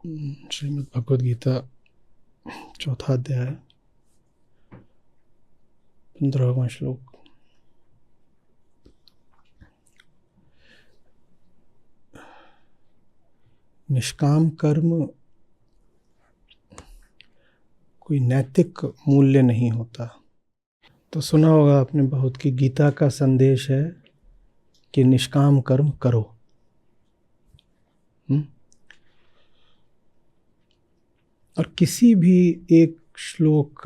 श्रीमद् भगवद गीता चौथा अध्याय 15वां श्लोक। निष्काम कर्म कोई नैतिक मूल्य नहीं होता। तो सुना होगा आपने बहुत कि गीता का संदेश है कि निष्काम कर्म करो। और किसी भी एक श्लोक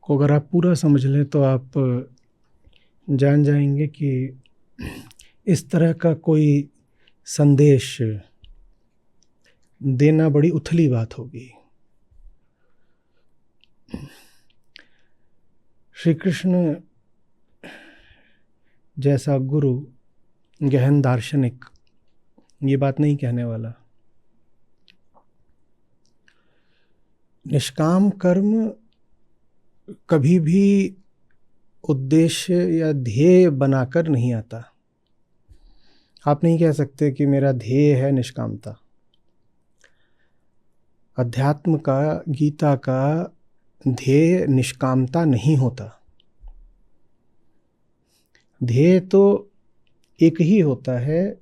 को अगर आप पूरा समझ लें तो आप जान जाएंगे कि इस तरह का कोई संदेश देना बड़ी उथली बात होगी। श्री कृष्ण जैसा गुरु, गहन दार्शनिक ये बात नहीं कहने वाला। निष्काम कर्म कभी भी उद्देश्य या ध्येय बनाकर नहीं आता। आप नहीं कह सकते कि मेरा ध्येय है निष्कामता। अध्यात्म का, गीता का ध्येय निष्कामता नहीं होता। ध्येय तो एक ही होता है,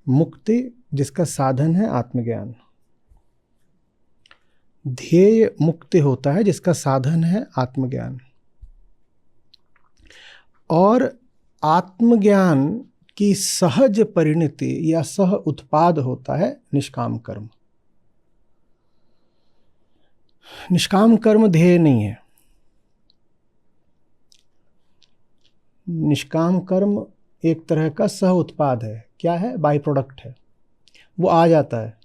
मुक्ति, जिसका साधन है आत्मज्ञान। ध्येय मुक्ति होता है जिसका साधन है आत्मज्ञान। और आत्मज्ञान की सहज परिणति या सह उत्पाद होता है निष्काम कर्म। निष्काम कर्म ध्येय नहीं है। निष्काम कर्म एक तरह का सह उत्पाद है। क्या है? बाई प्रोडक्ट है। वो आ जाता है,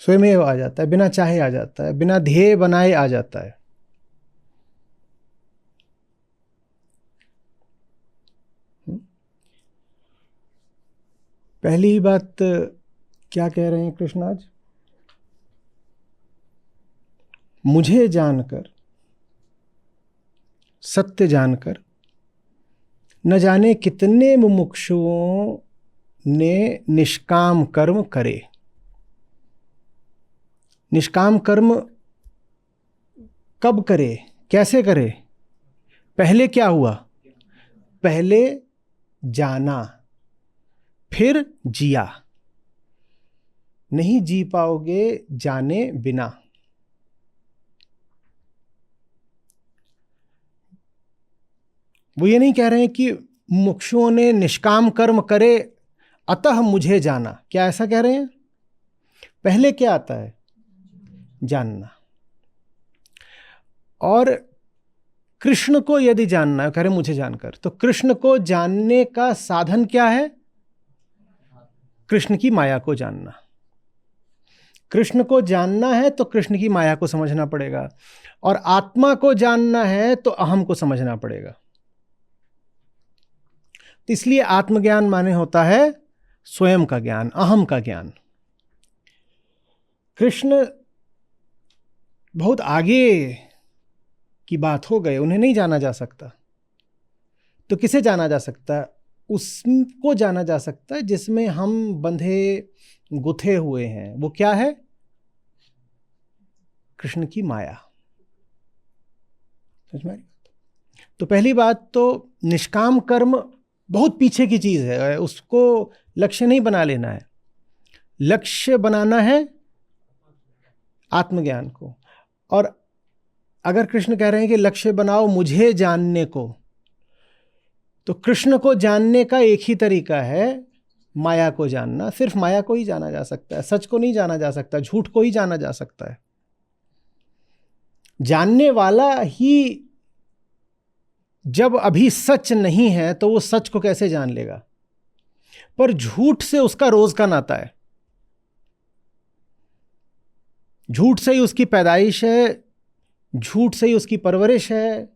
स्वयं आ जाता है, बिना चाहे आ जाता है, बिना ध्येय बनाए आ जाता है। पहली ही बात क्या कह रहे हैं कृष्ण आज? मुझे जानकर, सत्य जानकर न जाने कितने मुमुक्षुओं ने निष्काम कर्म करे। निष्काम कर्म कब करे, कैसे करे? पहले क्या हुआ? पहले जाना, फिर जिया। नहीं जी पाओगे जाने बिना। वो ये नहीं कह रहे हैं कि मुमुक्षुओं ने निष्काम कर्म करे अतः मुझे जाना। क्या ऐसा कह रहे हैं? पहले क्या आता है? जानना। और कृष्ण को यदि जानना है, कह रहे मुझे जानकर, तो कृष्ण को जानने का साधन क्या है? कृष्ण की माया को जानना। कृष्ण को जानना है तो कृष्ण की माया को समझना पड़ेगा। और आत्मा को जानना है तो अहम को समझना पड़ेगा। तो इसलिए आत्मज्ञान माने होता है स्वयं का ज्ञान, अहम का ज्ञान। कृष्ण बहुत आगे की बात हो गए, उन्हें नहीं जाना जा सकता। तो किसे जाना जा सकता है? उसको जाना जा सकता है जिसमें हम बंधे गुथे हुए हैं। वो क्या है? कृष्ण की माया। समझ में आ रही बात? तो पहली बात तो निष्काम कर्म बहुत पीछे की चीज है, उसको लक्ष्य नहीं बना लेना है। लक्ष्य बनाना है आत्मज्ञान को। और अगर कृष्ण कह रहे हैं कि लक्ष्य बनाओ मुझे जानने को, तो कृष्ण को जानने का एक ही तरीका है, माया को जानना। सिर्फ माया को ही जाना जा सकता है, सच को नहीं जाना जा सकता, झूठ को ही जाना जा सकता है। जानने वाला ही जब अभी सच नहीं है तो वो सच को कैसे जान लेगा? पर झूठ से उसका रोज का नाता है। झूठ से ही उसकी पैदाइश है, झूठ से ही उसकी परवरिश है,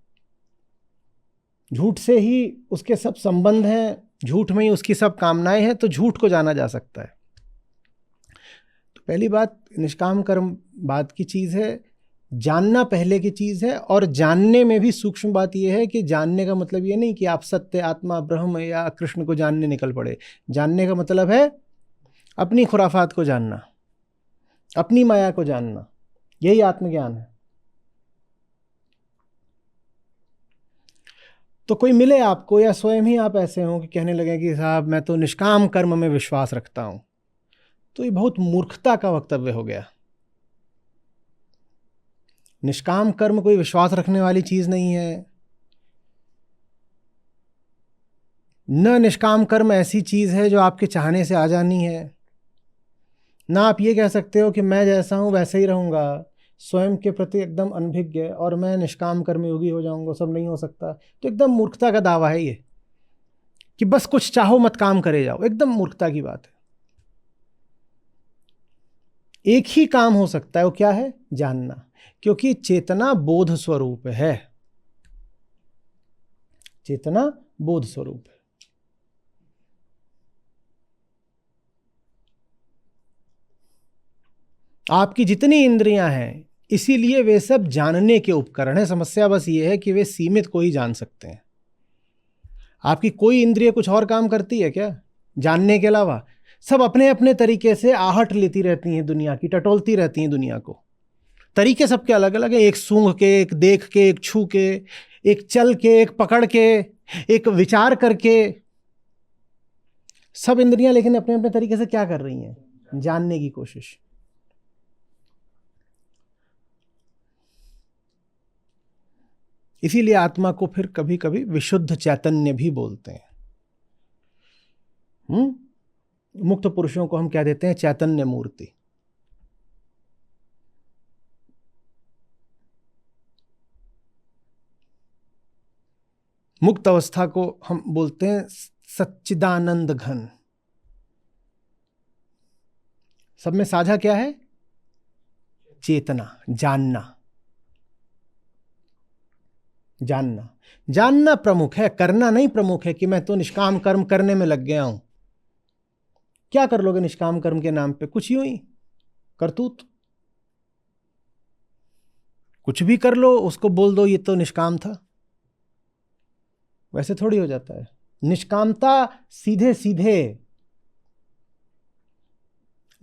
झूठ से ही उसके सब संबंध हैं, झूठ में ही उसकी सब कामनाएं हैं। तो झूठ को जाना जा सकता है। तो पहली बात, निष्काम कर्म बात की चीज है, जानना पहले की चीज है। और जानने में भी सूक्ष्म बात यह है कि जानने का मतलब ये नहीं कि आप सत्य, आत्मा, ब्रह्म या कृष्ण को जानने निकल पड़े। जानने का मतलब है अपनी खुराफात को जानना, अपनी माया को जानना, यही आत्मज्ञान है। तो कोई मिले आपको या स्वयं ही आप ऐसे हों कि कहने लगे कि साहब मैं तो निष्काम कर्म में विश्वास रखता हूं, तो ये बहुत मूर्खता का वक्तव्य हो गया। निष्काम कर्म कोई विश्वास रखने वाली चीज नहीं है। न निष्काम कर्म ऐसी चीज है जो आपके चाहने से आ जानी है। ना आप ये कह सकते हो कि मैं जैसा हूं वैसे ही रहूंगा, स्वयं के प्रति एकदम अनभिज्ञ और मैं निष्काम कर्मयोगी हो जाऊंगा, सब नहीं हो सकता। तो एकदम मूर्खता का दावा है ये कि बस कुछ चाहो मत काम करे जाओ, एकदम मूर्खता की बात है। एक ही काम हो सकता है, वो क्या है? जानना, क्योंकि चेतना बोध स्वरूप है। चेतना बोध स्वरूप है। आपकी जितनी इंद्रियां हैं, इसीलिए वे सब जानने के उपकरण हैं। समस्या बस ये है कि वे सीमित को ही जान सकते हैं। आपकी कोई इंद्रिय कुछ और काम करती है क्या जानने के अलावा? सब अपने अपने तरीके से आहट लेती रहती हैं दुनिया की, टटोलती रहती हैं दुनिया को। तरीके सबके अलग अलग हैं, एक सूंघ के, एक देख के, एक छू के, एक चल के, एक पकड़ के, एक विचार करके। सब इंद्रियां लेकिन अपने अपने तरीके से क्या कर रही हैं? जानने की कोशिश। इसीलिए आत्मा को फिर कभी कभी विशुद्ध चैतन्य भी बोलते हैं। मुक्त पुरुषों को हम क्या देते हैं? चैतन्य मूर्ति। मुक्त अवस्था को हम बोलते हैं सच्चिदानंद घन। सब में साझा क्या है? चेतना, जानना। जानना, जानना प्रमुख है, करना नहीं प्रमुख है कि मैं तो निष्काम कर्म करने में लग गया हूं। क्या कर लोगे निष्काम कर्म के नाम पे? कुछ यूं ही करतूत, कुछ भी कर लो, उसको बोल दो ये तो निष्काम था। वैसे थोड़ी हो जाता है। निष्कामता सीधे सीधे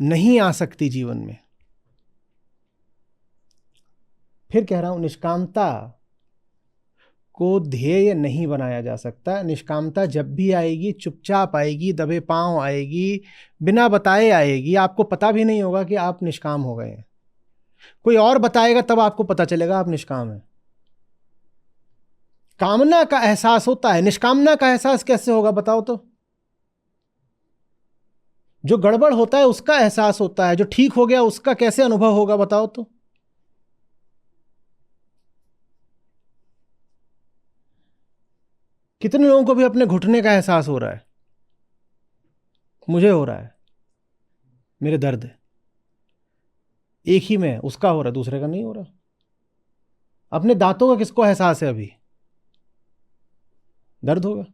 नहीं आ सकती जीवन में। फिर कह रहा हूं, निष्कामता को ध्येय नहीं बनाया जा सकता। निष्कामता जब भी आएगी चुपचाप आएगी, दबे पांव आएगी, बिना बताए आएगी। आपको पता भी नहीं होगा कि आप निष्काम हो गए हैं। कोई और बताएगा तब आपको पता चलेगा आप निष्काम हैं। कामना का एहसास होता है, निष्कामना का एहसास कैसे होगा बताओ तो? जो गड़बड़ होता है उसका एहसास होता है, जो ठीक हो गया उसका कैसे अनुभव होगा बताओ तो? कितने लोगों को भी अपने घुटने का एहसास हो रहा है? मुझे हो रहा है, मेरे दर्द है। एक ही में उसका हो रहा है, दूसरे का नहीं हो रहा। अपने दांतों का किसको एहसास है? अभी दर्द होगा,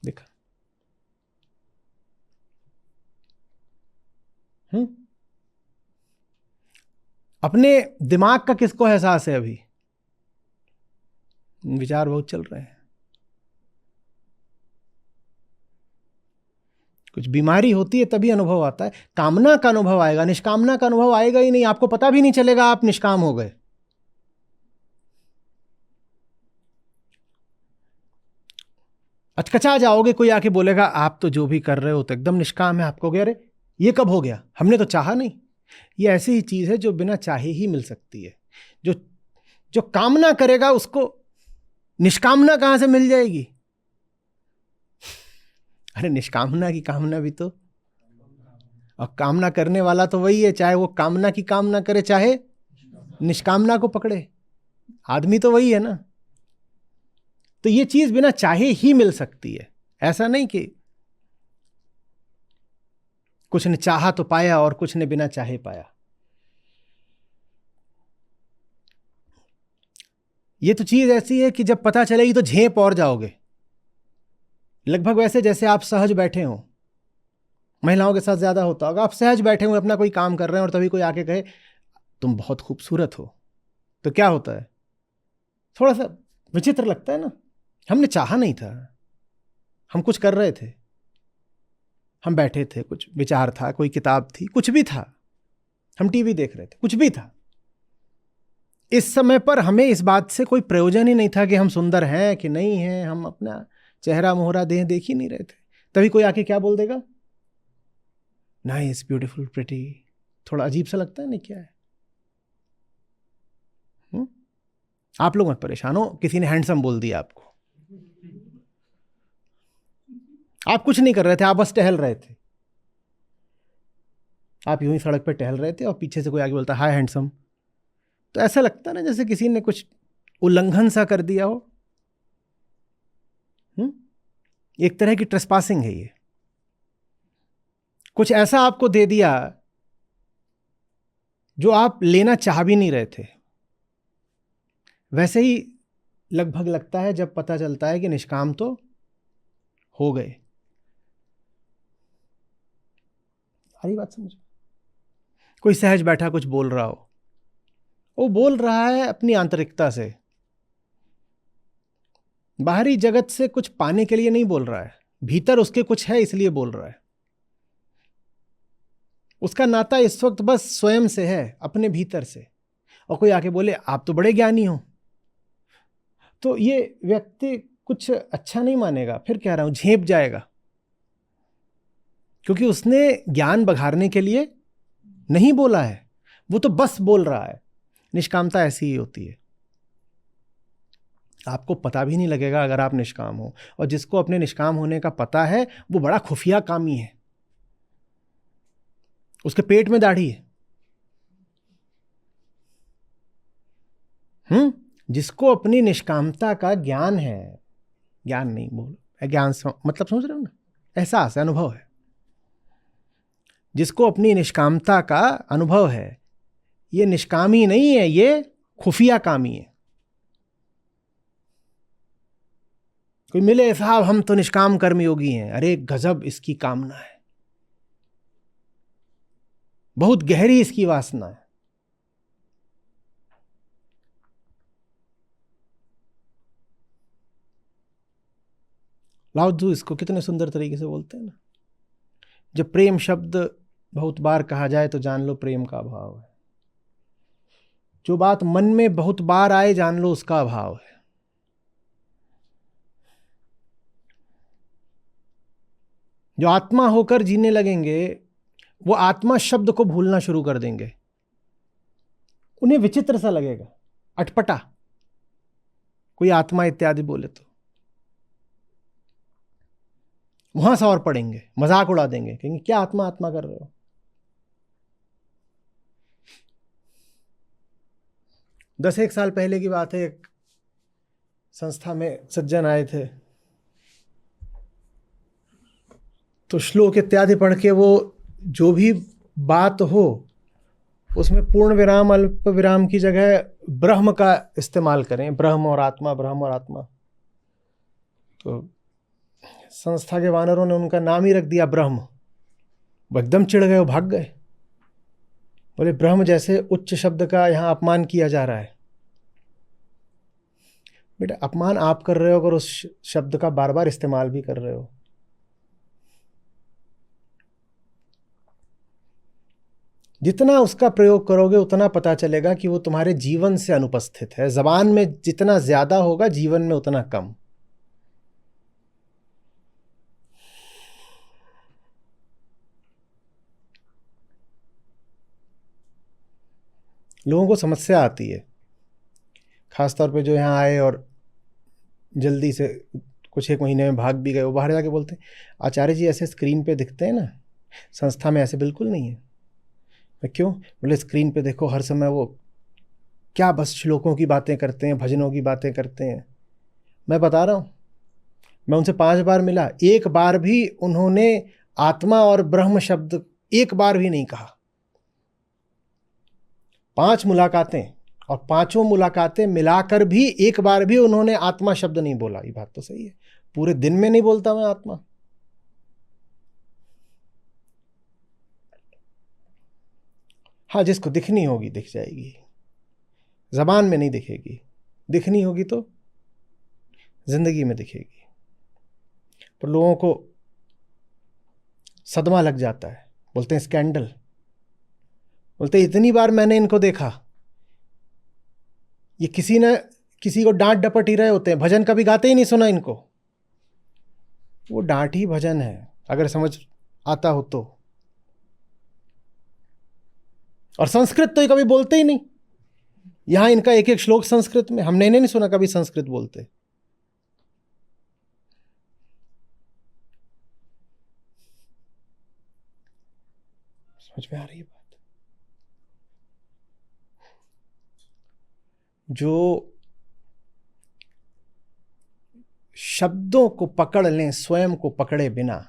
देखा। अपने दिमाग का किसको एहसास है? अभी विचार बहुत चल रहे हैं। कुछ बीमारी होती है तभी अनुभव आता है। कामना का अनुभव आएगा, निष्कामना का अनुभव आएगा ही नहीं। आपको पता भी नहीं चलेगा आप निष्काम हो गए। अचकचा जाओगे, कोई आके बोलेगा आप तो जो भी कर रहे हो तो एकदम निष्काम है। आपको कह रहे ये कब हो गया? हमने तो चाहा नहीं। ये ऐसी ही चीज है जो बिना चाहे ही मिल सकती है। जो जो कामना करेगा उसको निष्कामना कहां से मिल जाएगी? अरे निष्कामना की कामना भी तो, और कामना करने वाला तो वही है, चाहे वो कामना की कामना करे चाहे निष्कामना को पकड़े, आदमी तो वही है ना। तो ये चीज बिना चाहे ही मिल सकती है। ऐसा नहीं कि कुछ ने चाहा तो पाया और कुछ ने बिना चाहे पाया। ये तो चीज ऐसी है कि जब पता चलेगी तो झेप और जाओगे। लगभग वैसे जैसे आप सहज बैठे हो, महिलाओं के साथ ज्यादा होता होगा। आप सहज बैठे हुए अपना कोई काम कर रहे हैं और तभी कोई आके कहे तुम बहुत खूबसूरत हो, तो क्या होता है? थोड़ा सा विचित्र लगता है ना। हमने चाहा नहीं था, हम कुछ कर रहे थे। हम बैठे थे, कुछ विचार था, कोई किताब थी, कुछ भी था, हम टीवी देख रहे थे, कुछ भी था, इस समय पर हमें इस बात से कोई प्रयोजन ही नहीं था कि हम सुंदर हैं कि नहीं हैं, हम अपना चेहरा मोहरा देह देख ही नहीं रहे थे। तभी कोई आके क्या बोल देगा, नाइस, ब्यूटीफुल, प्रिटी। थोड़ा अजीब सा लगता है नहीं, क्या है? आप लोग मत परेशान हो, किसी ने हैंडसम बोल दिया आपको, आप कुछ नहीं कर रहे थे, आप बस टहल रहे थे, आप यूं ही सड़क पर टहल रहे थे और पीछे से कोई आगे बोलता हाय हैंडसम, तो ऐसा लगता है ना जैसे किसी ने कुछ उल्लंघन सा कर दिया हो। एक तरह की ट्रेसपासिंग है ये, कुछ ऐसा आपको दे दिया जो आप लेना चाह भी नहीं रहे थे। वैसे ही लगभग लगता है जब पता चलता है कि निष्काम तो हो गए। हरी बात समझो, कोई सहज बैठा कुछ बोल रहा हो, वो बोल रहा है अपनी आंतरिकता से, बाहरी जगत से कुछ पाने के लिए नहीं बोल रहा है, भीतर उसके कुछ है इसलिए बोल रहा है। उसका नाता इस वक्त बस स्वयं से है, अपने भीतर से। और कोई आके बोले आप तो बड़े ज्ञानी हो, तो ये व्यक्ति कुछ अच्छा नहीं मानेगा, फिर कह रहा हूं झेप जाएगा, क्योंकि उसने ज्ञान बघारने के लिए नहीं बोला है, वो तो बस बोल रहा है। निष्कामता ऐसी ही होती है, आपको पता भी नहीं लगेगा अगर आप निष्काम हो। और जिसको अपने निष्काम होने का पता है वो बड़ा खुफिया कामी है, उसके पेट में दाढ़ी है। जिसको अपनी निष्कामता का ज्ञान है, ज्ञान नहीं बोल, ज्ञान मतलब समझ रहे हो ना, एहसास है, अनुभव है। जिसको अपनी निष्कामता का अनुभव है, ये निष्कामी नहीं है, ये खुफिया कामी है। कोई मिले साहब हम तो निष्काम कर्मयोगी हैं, अरे गजब इसकी कामना है, बहुत गहरी इसकी वासना है। लाओ त्सु इसको कितने सुंदर तरीके से बोलते हैं ना, जब प्रेम शब्द बहुत बार कहा जाए तो जान लो प्रेम का अभाव है। जो बात मन में बहुत बार आए जान लो उसका अभाव है। जो आत्मा होकर जीने लगेंगे वो आत्मा शब्द को भूलना शुरू कर देंगे, उन्हें विचित्र सा लगेगा, अटपटा कोई आत्मा इत्यादि बोले तो वहां से और पढ़ेंगे, मजाक उड़ा देंगे, कहेंगे क्या आत्मा आत्मा कर रहे हो। दस एक साल पहले की बात है, एक संस्था में सज्जन आए थे, तो श्लोक इत्यादि पढ़ के वो जो भी बात हो उसमें पूर्ण विराम अल्प विराम की जगह ब्रह्म का इस्तेमाल करें, ब्रह्म और आत्मा, ब्रह्म और आत्मा। तो संस्था के वानरों ने उनका नाम ही रख दिया ब्रह्म। वो एकदम चिढ़ गए, वो भाग गए, बोले ब्रह्म जैसे उच्च शब्द का यहाँ अपमान किया जा रहा है। बेटा अपमान आप कर रहे हो अगर उस शब्द का बार बार इस्तेमाल भी कर रहे हो। जितना उसका प्रयोग करोगे उतना पता चलेगा कि वो तुम्हारे जीवन से अनुपस्थित है। जबान में जितना ज्यादा होगा जीवन में उतना कम। लोगों को समस्या आती है, खासतौर पे जो यहाँ आए और जल्दी से कुछ एक महीने में भाग भी गए, वो बाहर जाके बोलते हैं आचार्य जी ऐसे स्क्रीन पे दिखते हैं ना, संस्था में ऐसे बिल्कुल नहीं है। मैं क्यों? बोले स्क्रीन पे देखो हर समय वो क्या बस श्लोकों की बातें करते हैं, भजनों की बातें करते हैं। मैं बता रहा हूँ, मैं उनसे 5 बार मिला, एक बार भी उन्होंने आत्मा और ब्रह्म शब्द एक बार भी नहीं कहा। 5 मुलाकातें और 5 मुलाकातें मिलाकर भी एक बार भी उन्होंने आत्मा शब्द नहीं बोला। ये बात तो सही है, पूरे दिन में नहीं बोलता मैं आत्मा। हाँ, जिसको दिखनी होगी दिख जाएगी, जबान में नहीं दिखेगी, दिखनी होगी तो जिंदगी में दिखेगी। पर लोगों को सदमा लग जाता है, बोलते हैं स्कैंडल। बोलते हैं इतनी बार मैंने इनको देखा, ये किसी न किसी को डांट डपट ही रहे होते हैं, भजन कभी गाते ही नहीं सुना इनको। वो डांट ही भजन है अगर समझ आता हो तो। और संस्कृत तो ये कभी बोलते ही नहीं। यहां इनका एक एक श्लोक संस्कृत में, हमने इन्हें नहीं सुना कभी संस्कृत बोलते। समझ में आ रही है बात? जो शब्दों को पकड़ लें स्वयं को पकड़े बिना,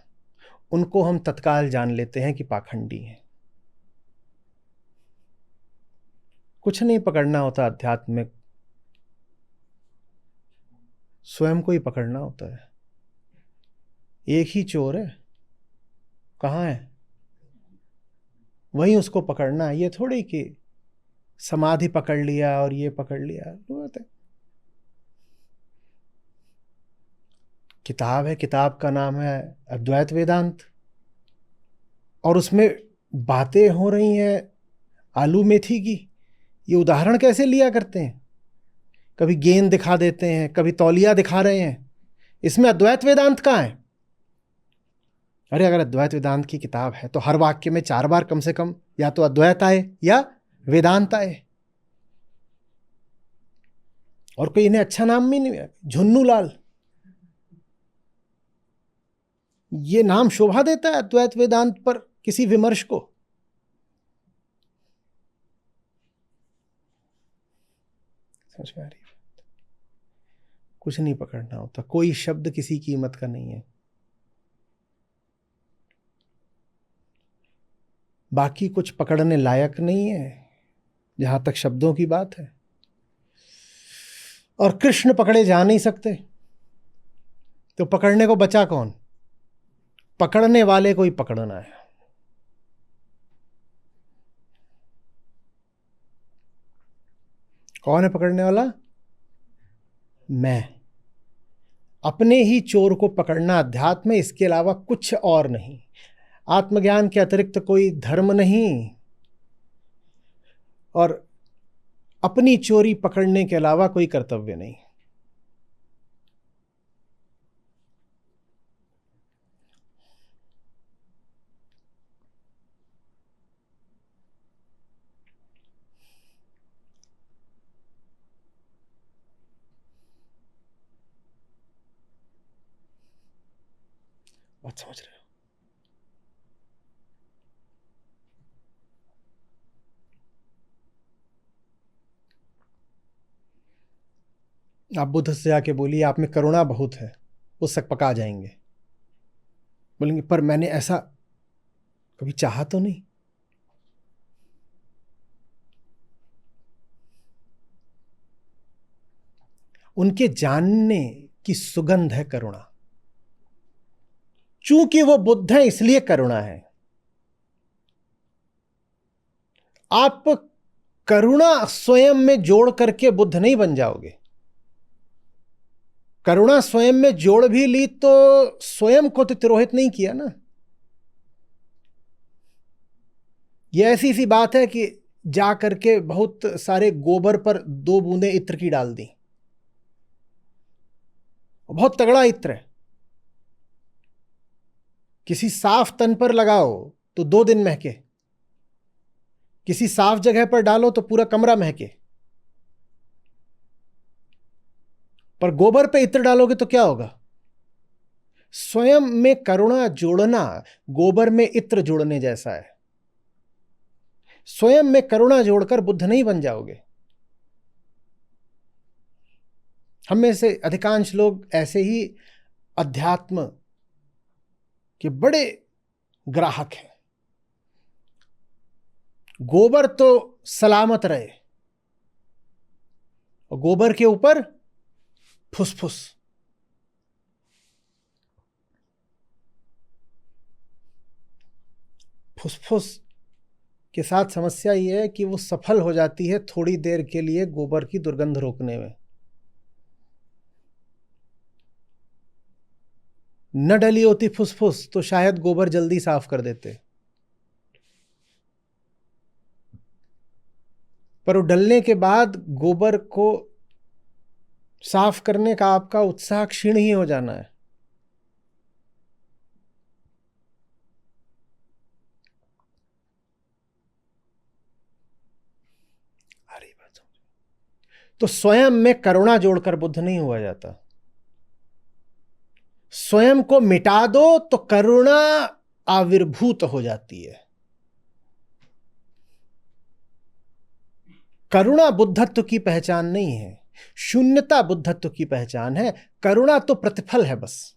उनको हम तत्काल जान लेते हैं कि पाखंडी हैं। कुछ नहीं पकड़ना होता अध्यात्म में, स्वयं को ही पकड़ना होता है। एक ही चोर है, कहाँ है, वहीं उसको पकड़ना है। ये थोड़ी कि समाधि पकड़ लिया और ये पकड़ लिया। बात है, किताब है, किताब का नाम है अद्वैत वेदांत, और उसमें बातें हो रही हैं आलू मेथी की। ये उदाहरण कैसे लिया करते हैं, कभी गेंद दिखा देते हैं, कभी तौलिया दिखा रहे हैं। इसमें अद्वैत वेदांत कहाँ है? अरे अगर अद्वैत वेदांत की किताब है तो हर वाक्य में 4 बार कम से कम या तो अद्वैत आए या वेदांत आए। और कोई इन्हें अच्छा नाम भी नहीं, झुन्नू लाल, ये नाम शोभा देता है अद्वैत वेदांत पर किसी विमर्श को? समझ में आ रही है? कुछ नहीं पकड़ना होता, कोई शब्द किसी कीमत का नहीं है। बाकी कुछ पकड़ने लायक नहीं है जहां तक शब्दों की बात है। और कृष्ण पकड़े जा नहीं सकते, तो पकड़ने को बचा कौन? पकड़ने वाले को ही पकड़ना है। कौन है पकड़ने वाला? मैं। अपने ही चोर को पकड़ना अध्यात्म में, इसके अलावा कुछ और नहीं। आत्मज्ञान के अतिरिक्त कोई धर्म नहीं, और अपनी चोरी पकड़ने के अलावा कोई कर्तव्य नहीं। बात समझ रहे हो? आप बुद्ध से आके बोलिए आप में करुणा बहुत है, वो सक पका जाएंगे। बोलेंगे पर मैंने ऐसा कभी चाहा तो नहीं। उनके जानने की सुगंध है करुणा। चूंकि वो बुद्ध है इसलिए करुणा है। आप करुणा स्वयं में जोड़ करके बुद्ध नहीं बन जाओगे। करुणा स्वयं में जोड़ भी ली तो स्वयं को तो तिरोहित नहीं किया ना। यह ऐसी सी बात है कि जा करके बहुत सारे गोबर पर 2 बूंदें इत्र की डाल दी, बहुत तगड़ा इत्र है। किसी साफ तन पर लगाओ तो 2 दिन महके, किसी साफ जगह पर डालो तो पूरा कमरा महके। पर गोबर पे इत्र डालोगे तो क्या होगा? स्वयं में करुणा जोड़ना गोबर में इत्र जोड़ने जैसा है। स्वयं में करुणा जोड़कर बुद्ध नहीं बन जाओगे। हम में से अधिकांश लोग ऐसे ही अध्यात्म के बड़े ग्राहक हैं। गोबर तो सलामत रहे, और गोबर के ऊपर फुसफुस। फुसफुस के साथ समस्या यह है कि वो सफल हो जाती है थोड़ी देर के लिए गोबर की दुर्गंध रोकने में। न डली होती फुसफुस तो शायद गोबर जल्दी साफ कर देते, पर वो डलने के बाद गोबर को साफ करने का आपका उत्साह क्षीण ही हो जाना है। तो स्वयं में करुणा जोड़कर बुद्ध नहीं हुआ जाता। स्वयं को मिटा दो तो करुणा आविर्भूत हो जाती है। करुणा बुद्धत्व की पहचान नहीं है, शून्यता बुद्धत्व की पहचान है। करुणा तो प्रतिफल है बस।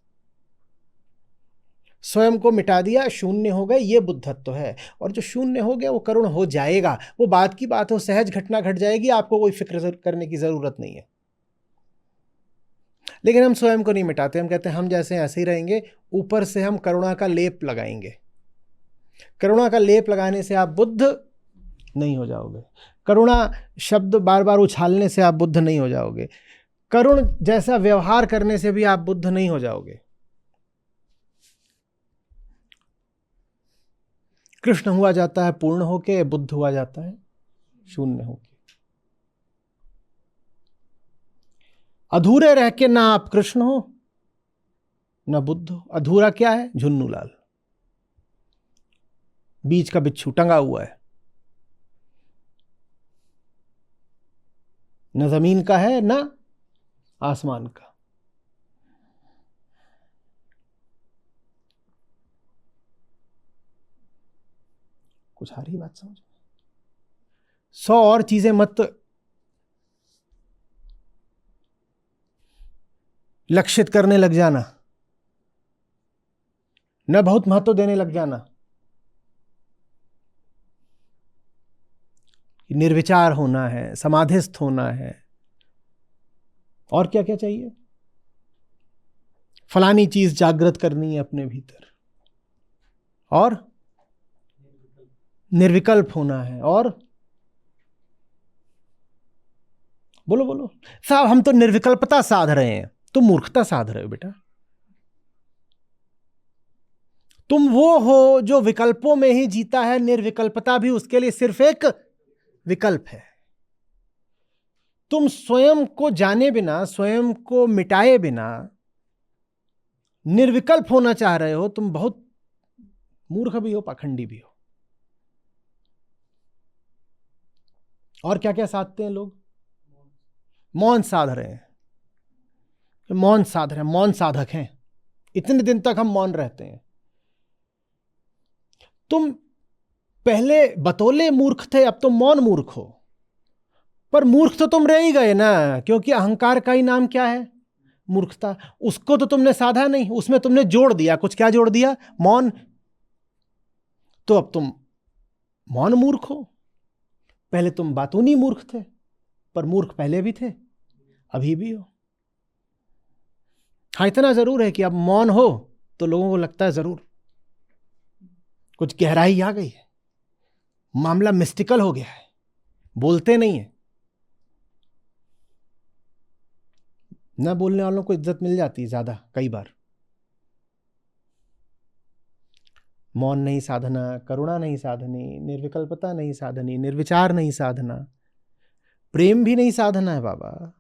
स्वयं को मिटा दिया, शून्य हो गए, ये बुद्धत्व है। और जो शून्य हो गया वो करुण हो जाएगा, वो बात की बात हो, सहज घटना घट जाएगी, आपको कोई फिक्र करने की जरूरत नहीं है। लेकिन हम स्वयं को नहीं मिटाते, हम कहते हैं हम जैसे ऐसे ही रहेंगे, ऊपर से हम करुणा का लेप लगाएंगे। करुणा का लेप लगाने से आप बुद्ध नहीं हो जाओगे, करुणा शब्द बार बार उछालने से आप बुद्ध नहीं हो जाओगे, करुण जैसा व्यवहार करने से भी आप बुद्ध नहीं हो जाओगे। कृष्ण हुआ जाता है पूर्ण होके, बुद्ध हुआ जाता है शून्य होके। अधूरे रह के ना आप कृष्ण हो ना बुद्ध हो। अधूरा क्या है? झुन्नूलाल, बीच का बिच्छू टंगा हुआ है, न जमीन का है ना आसमान का। कुछ आ रही बात समझ में? 100 और चीजें मत लक्षित करने लग जाना, न बहुत महत्व देने लग जाना। निर्विचार होना है, समाधिस्थ होना है, और क्या क्या चाहिए? फलानी चीज जागृत करनी है अपने भीतर, और निर्विकल्प होना है, और बोलो बोलो साहब, हम तो निर्विकल्पता साध रहे हैं। तुम मूर्खता साध रहे हो बेटा। तुम वो हो जो विकल्पों में ही जीता है, निर्विकल्पता भी उसके लिए सिर्फ एक विकल्प है। तुम स्वयं को जाने बिना, स्वयं को मिटाए बिना निर्विकल्प होना चाह रहे हो, तुम बहुत मूर्ख भी हो, पाखंडी भी हो। और क्या क्या साधते हैं लोग? मौन साध रहे हैं, मौन साध रहे हैं, मौन साधक हैं। इतने दिन तक हम मौन रहते हैं। तुम पहले बतौले मूर्ख थे, अब तुम मौन मूर्ख हो। पर मूर्ख तो तुम रह ही गए ना, क्योंकि अहंकार का ही नाम क्या है? मूर्खता। उसको तो तुमने साधा नहीं, उसमें तुमने जोड़ दिया कुछ। क्या जोड़ दिया? मौन। तो अब तुम मौन मूर्ख हो। पहले तुम बातूनी मूर्ख थे, पर मूर्ख पहले भी थे, अभी भी हो। हाँ, इतना जरूर है कि अब मौन हो तो लोगों को लगता है जरूर कुछ गहराई आ गई है, मामला मिस्टिकल हो गया है, बोलते नहीं है। न बोलने वालों को इज्जत मिल जाती है ज्यादा कई बार। मौन नहीं साधना, करुणा नहीं साधनी, निर्विकल्पता नहीं साधनी, निर्विचार नहीं साधना, प्रेम भी नहीं साधना है बाबा।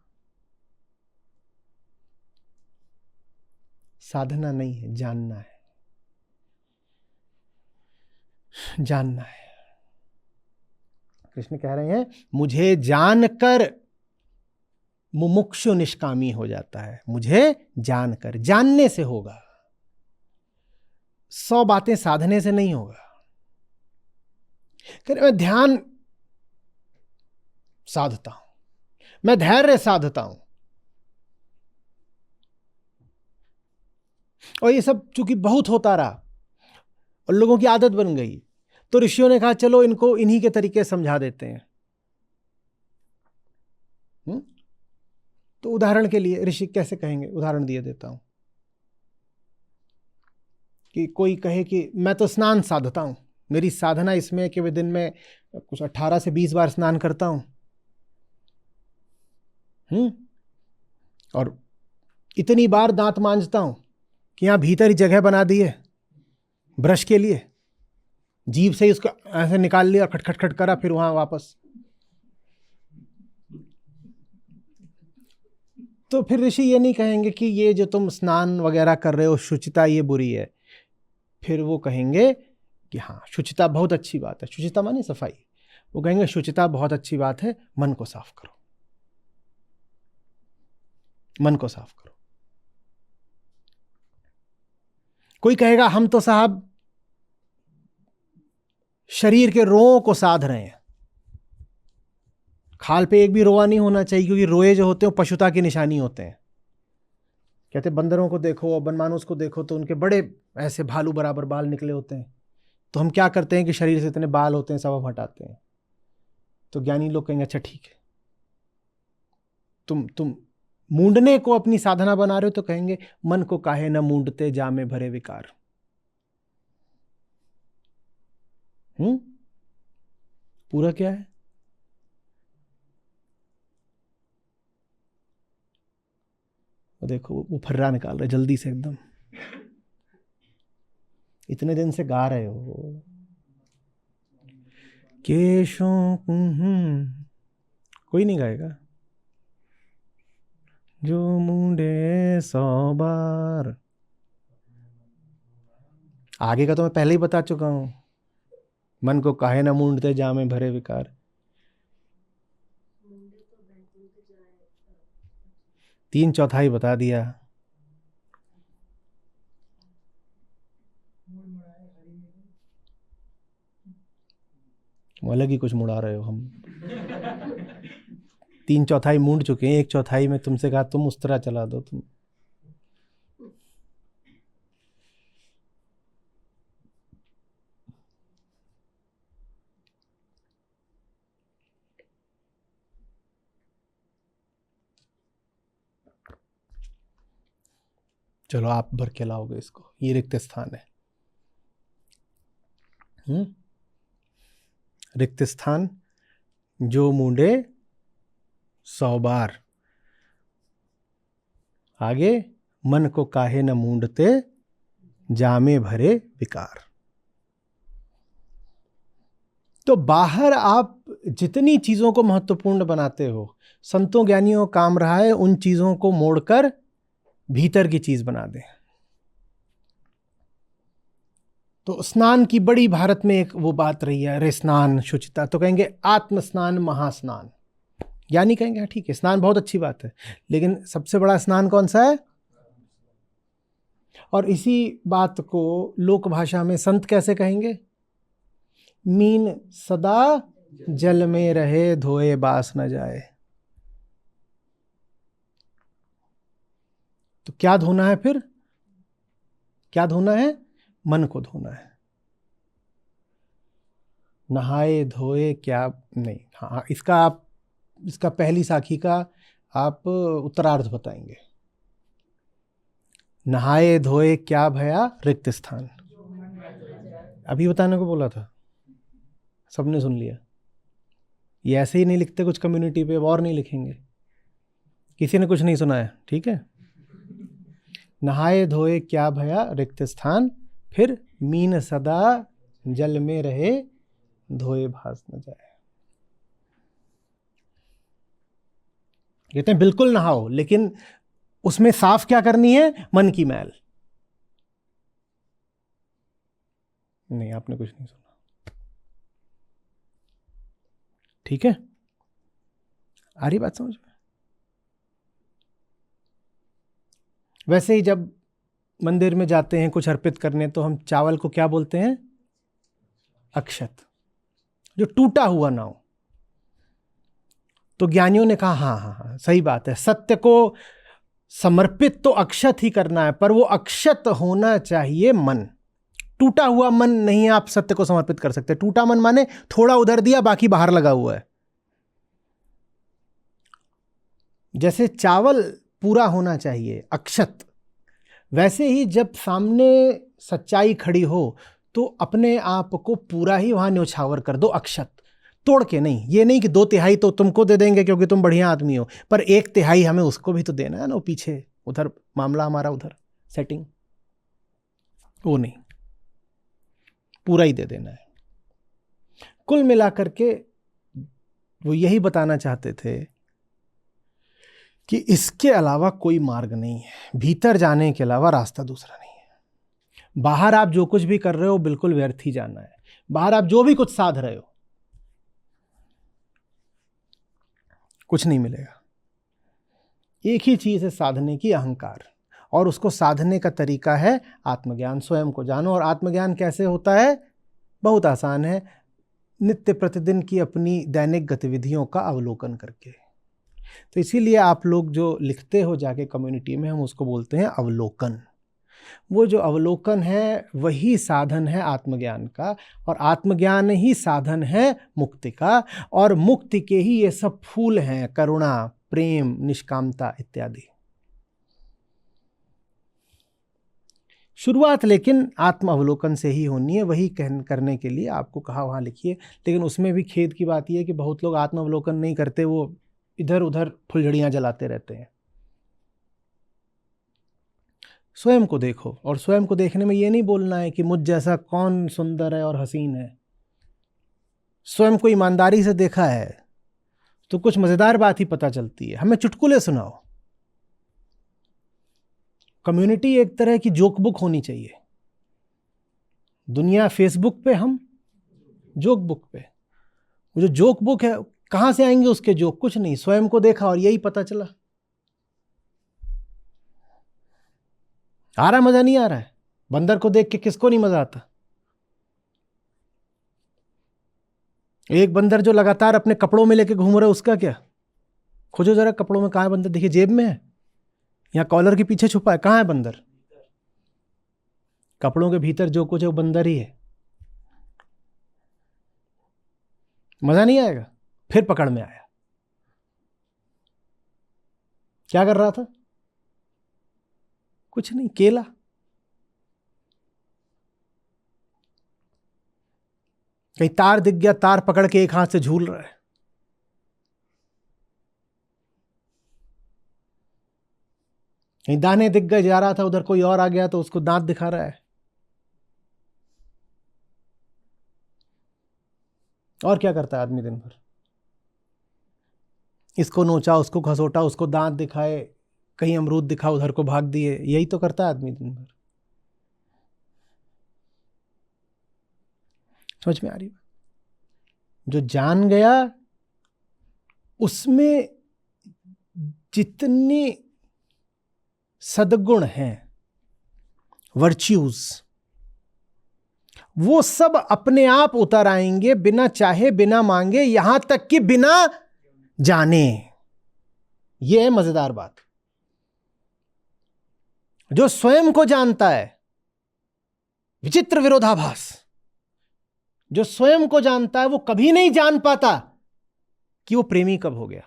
साधना नहीं है, जानना है, जानना है। कृष्ण कह रहे हैं मुझे जानकर मुमुक्षु निष्कामी हो जाता है। मुझे जानकर, जानने से होगा। 100 बातें साधने से नहीं होगा। मैं ध्यान साधता हूं, मैं धैर्य साधता हूं, और ये सब चूंकि बहुत होता रहा और लोगों की आदत बन गई, तो ऋषियों ने कहा चलो इनको इन्हीं के तरीके समझा देते हैं। तो उदाहरण के लिए ऋषि कैसे कहेंगे? उदाहरण दिए देता हूं कि कोई कहे कि मैं तो स्नान साधता हूं, मेरी साधना इसमें है कि मैं दिन में कुछ 18 से 20 बार स्नान करता हूं, और इतनी बार दांत मांजता हूं, कि यहाँ भीतर ही जगह बना दी है ब्रश के लिए, जीभ से ही उसको ऐसे निकाल लिया, खटखट खट करा, फिर वहां वापस। तो फिर ऋषि ये नहीं कहेंगे कि ये जो तुम स्नान वगैरह कर रहे हो शुचिता ये बुरी है, फिर वो कहेंगे कि हाँ शुचिता बहुत अच्छी बात है। शुचिता माने सफाई। वो कहेंगे शुचिता बहुत अच्छी बात है, मन को साफ करो, मन को साफ करो। कोई कहेगा हम तो साहब शरीर के रोओं को साध रहे हैं, खाल पे एक भी रोआ नहीं होना चाहिए, क्योंकि रोए जो होते हैं वो पशुता की निशानी होते हैं। कहते बंदरों को देखो और बनमानुस को देखो तो उनके बड़े ऐसे भालू बराबर बाल निकले होते हैं। तो हम क्या करते हैं कि शरीर से इतने बाल होते हैं सब हम हटाते हैं। तो ज्ञानी लोग कहेंगे अच्छा ठीक है, तुम मूंडने को अपनी साधना बना रहे हो, तो कहेंगे मन को काहे न मूंडते जामे भरे विकार। पूरा क्या है? देखो वो फर्रा निकाल रहे जल्दी से एकदम, इतने दिन से गा रहे हो केशों। कोई नहीं गाएगा। जो मुंडे 100 बार, आगे का तो मैं पहले ही बता चुका हूं। मन को काहे ना मूंडते जामे भरे विकार। 3/4 बता दिया। अलग ही कुछ मुड़ा रहे हो। हम 3/4 मूंड चुके हैं, 1/4 में तुमसे कहा तुम उस तरह चला दो। तुम चलो आप भर के लाओगे इसको, ये रिक्त स्थान है। रिक्त स्थान जो मूंडे 100 बार। आगे मन को काहे न मूंडते जामे भरे विकार। तो बाहर आप जितनी चीजों को महत्वपूर्ण बनाते हो, संतों ज्ञानियों का काम रहा है उन चीजों को मोड़कर भीतर की चीज बना दें। तो स्नान की बड़ी भारत में एक वो बात रही है, अरे स्नान शुचिता, तो कहेंगे आत्म स्नान महास्नान। यानी कहेंगे हाँ ठीक है स्नान बहुत अच्छी बात है, लेकिन सबसे बड़ा स्नान कौन सा है? और इसी बात को लोक भाषा में संत कैसे कहेंगे? मीन सदा जल में रहे धोए बास न जाए। तो क्या धोना है फिर? क्या धोना है? मन को धोना है। नहाए धोए क्या नहीं। हाँ इसका पहली साखी का आप उत्तरार्ध बताएंगे। नहाए धोए क्या भया रिक्त स्थान। अभी बताने को बोला था, सबने सुन लिया। ये ऐसे ही नहीं लिखते कुछ कम्युनिटी पे, और नहीं लिखेंगे। किसी ने कुछ नहीं सुना है, ठीक है। नहाए धोए क्या भया रिक्त स्थान, फिर मीन सदा जल में रहे धोए भास न जाए। कहते हैं बिल्कुल नहाओ, लेकिन उसमें साफ क्या करनी है? मन की मैल। नहीं, आपने कुछ नहीं सुना, ठीक है। आ रही बात समझ में? वैसे ही जब मंदिर में जाते हैं कुछ अर्पित करने, तो हम चावल को क्या बोलते हैं? अक्षत, जो टूटा हुआ ना हो। तो ज्ञानियों ने कहा हाँ हाँ हाँ सही बात है, सत्य को समर्पित तो अक्षत ही करना है, पर वो अक्षत होना चाहिए मन। टूटा हुआ मन नहीं आप सत्य को समर्पित कर सकते। टूटा मन माने थोड़ा उधर दिया बाकी बाहर लगा हुआ है। जैसे चावल पूरा होना चाहिए अक्षत, वैसे ही जब सामने सच्चाई खड़ी हो तो अपने आप को पूरा ही वहां न्योछावर कर दो, अक्षत तोड़ के नहीं। ये नहीं कि 2/3 तो तुमको दे देंगे क्योंकि तुम बढ़िया आदमी हो, पर 1/3 हमें उसको भी तो देना है ना। वो पीछे उधर मामला हमारा, उधर सेटिंग। वो नहीं, पूरा ही दे देना है। कुल मिलाकर के वो यही बताना चाहते थे कि इसके अलावा कोई मार्ग नहीं है, भीतर जाने के अलावा रास्ता दूसरा नहीं है। बाहर आप जो कुछ भी कर रहे हो बिल्कुल व्यर्थ ही जाना है। बाहर आप जो भी कुछ साध रहे हो कुछ नहीं मिलेगा। एक ही चीज है साधने की, अहंकार, और उसको साधने का तरीका है आत्मज्ञान। स्वयं को जानो। और आत्मज्ञान कैसे होता है? बहुत आसान है, नित्य प्रतिदिन की अपनी दैनिक गतिविधियों का अवलोकन करके। तो इसीलिए आप लोग जो लिखते हो जाके कम्युनिटी में, हम उसको बोलते हैं अवलोकन। वो जो अवलोकन है वही साधन है आत्मज्ञान का, और आत्मज्ञान ही साधन है मुक्ति का, और मुक्ति के ही ये सब फूल हैं, करुणा, प्रेम, निष्कामता इत्यादि। शुरुआत लेकिन आत्म अवलोकन से ही होनी है। वही करने के लिए आपको कहा वहाँ लिखिए। लेकिन उसमें भी खेद की बात यह है कि बहुत लोग आत्म अवलोकन नहीं करते, वो इधर उधर फुलझड़ियाँ जलाते रहते हैं। स्वयं को देखो, और स्वयं को देखने में ये नहीं बोलना है कि मुझ जैसा कौन सुंदर है और हसीन है। स्वयं को ईमानदारी से देखा है तो कुछ मज़ेदार बात ही पता चलती है। हमें चुटकुले सुनाओ। कम्युनिटी एक तरह की जोक बुक होनी चाहिए। दुनिया फेसबुक पे, हम जोक बुक पे। वो जो जोक बुक है, कहाँ से आएंगे उसके जोक? कुछ नहीं, स्वयं को देखा और यही पता चला। आ रहा मजा? नहीं आ रहा है? बंदर को देख के किसको नहीं मजा आता? एक बंदर जो लगातार अपने कपड़ों में लेके घूम रहा है, उसका क्या? खोजो जरा कपड़ों में, कहाँ है बंदर? देखिए, जेब में है या कॉलर के पीछे छुपा है? कहाँ है बंदर? कपड़ों के भीतर जो कुछ है वो बंदर ही है। मजा नहीं आएगा? फिर पकड़ में आया। क्या कर रहा था? कुछ नहीं, केला। कहीं तार दिख गया, तार पकड़ के एक हाथ से झूल रहा है। कहीं दाने दिख गए, जा रहा था उधर, कोई और आ गया तो उसको दांत दिखा रहा है। और क्या करता है आदमी दिन भर? इसको नोचा, उसको घसोटा, उसको दांत दिखाए, कहीं अमरूद दिखा, उधर को भाग दिए। यही तो करता है आदमी दिन भर। समझ में आ रही? जो जान गया, उसमें जितने सद्गुण हैं, वर्च्यूज, वो सब अपने आप उतर आएंगे, बिना चाहे, बिना मांगे, यहां तक कि बिना जाने। यह है मजेदार बात। जो स्वयं को जानता है, विचित्र विरोधाभास, जो स्वयं को जानता है वो कभी नहीं जान पाता कि वो प्रेमी कब हो गया।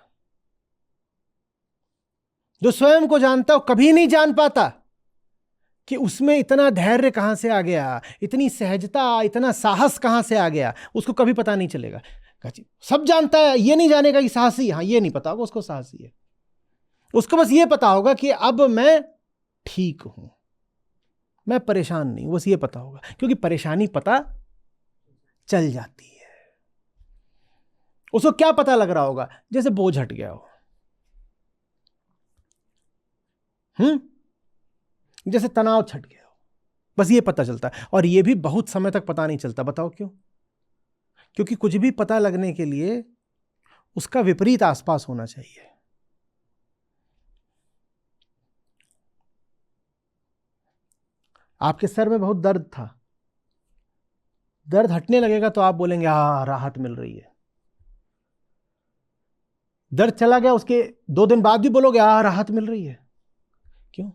जो स्वयं को जानता है वो कभी नहीं जान पाता कि उसमें इतना धैर्य कहां से आ गया, इतनी सहजता, इतना साहस कहां से आ गया। उसको कभी पता नहीं चलेगा। सब जानता है, ये नहीं जानेगा कि साहसी। हाँ, ये नहीं पता होगा उसको साहसी है। उसको बस ये पता होगा कि अब मैं ठीक हूं, मैं परेशान नहीं हूं। बस ये पता होगा, क्योंकि परेशानी पता चल जाती है। उसको क्या पता लग रहा होगा? जैसे बोझ हट गया हो, जैसे तनाव छट गया हो, बस ये पता चलता है। और ये भी बहुत समय तक पता नहीं चलता। बताओ क्यों? क्योंकि कुछ भी पता लगने के लिए उसका विपरीत आसपास होना चाहिए। आपके सर में बहुत दर्द था, दर्द हटने लगेगा तो आप बोलेंगे हाँ, राहत मिल रही है। दर्द चला गया, उसके 2 दिन बाद भी बोलोगे हाँ, राहत मिल रही है। क्यों?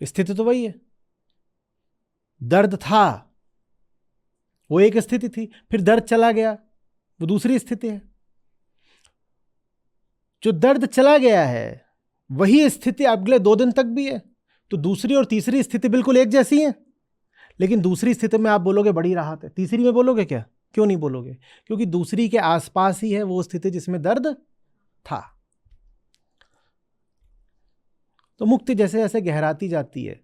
स्थिति तो वही है। दर्द था, वो एक स्थिति थी, फिर दर्द चला गया, वो दूसरी स्थिति है। जो दर्द चला गया है वही स्थिति अगले 2 दिन तक भी है, तो दूसरी और तीसरी स्थिति बिल्कुल एक जैसी है। लेकिन दूसरी स्थिति में आप बोलोगे बड़ी राहत है, तीसरी में बोलोगे क्या? क्यों नहीं बोलोगे? क्योंकि दूसरी के आसपास ही है वो स्थिति जिसमें दर्द था। तो मुक्ति जैसे जैसे गहराती जाती है,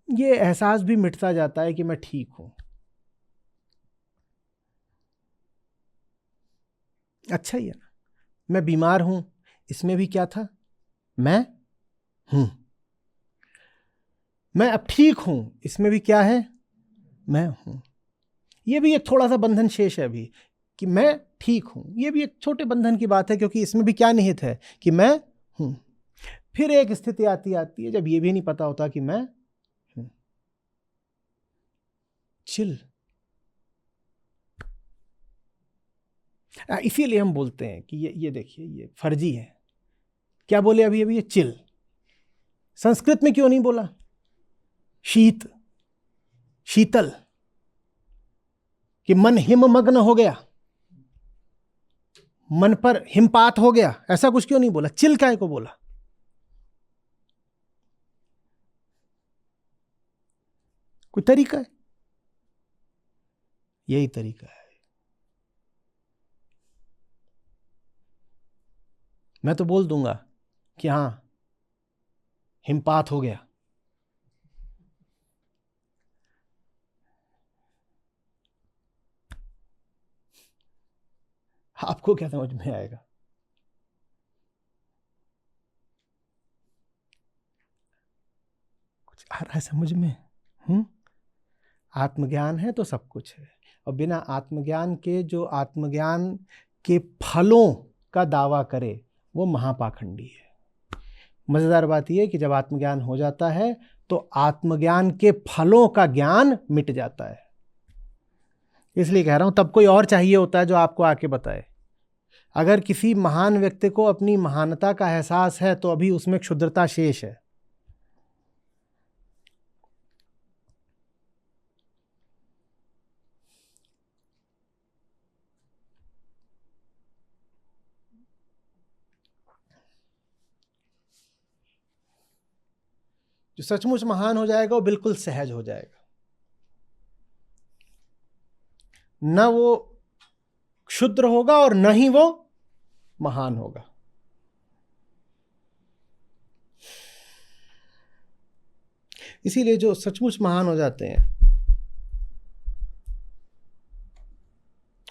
ये एहसास भी मिटता जाता है कि मैं ठीक हूं। अच्छा ही है ना, मैं बीमार हूं, इसमें भी क्या था, मैं हूं। मैं अब ठीक हूं, इसमें भी क्या है, मैं हूं। ये भी एक थोड़ा सा बंधन शेष है अभी कि मैं ठीक हूं। ये भी एक छोटे बंधन की बात है, क्योंकि इसमें भी क्या निहित है कि मैं हूं। फिर एक स्थिति आती है जब ये भी नहीं पता होता कि मैं हूं। चिल। इसीलिए हम बोलते हैं कि ये देखिए, ये फर्जी है। क्या बोले अभी अभी, ये चिल। संस्कृत में क्यों नहीं बोला शीत, शीतल, कि मन हिममग्न हो गया, मन पर हिमपात हो गया, ऐसा कुछ क्यों नहीं बोला? चिल काय को बोला? कोई तरीका है? यही तरीका है। मैं तो बोल दूंगा कि हां हिमपात हो गया, आपको क्या समझ में आएगा? कुछ आ रहा है समझ में? आत्मज्ञान है तो सब कुछ है, और बिना आत्मज्ञान के जो आत्मज्ञान के फलों का दावा करे वो महापाखंडी है। मजेदार बात यह है कि जब आत्मज्ञान हो जाता है तो आत्मज्ञान के फलों का ज्ञान मिट जाता है। इसलिए कह रहा हूं, तब कोई और चाहिए होता है जो आपको आके बताए। अगर किसी महान व्यक्ति को अपनी महानता का एहसास है तो अभी उसमें क्षुद्रता शेष है। जो सचमुच महान हो जाएगा वो बिल्कुल सहज हो जाएगा, न वो क्षुद्र होगा और न ही वो महान होगा। इसीलिए जो सचमुच महान हो जाते हैं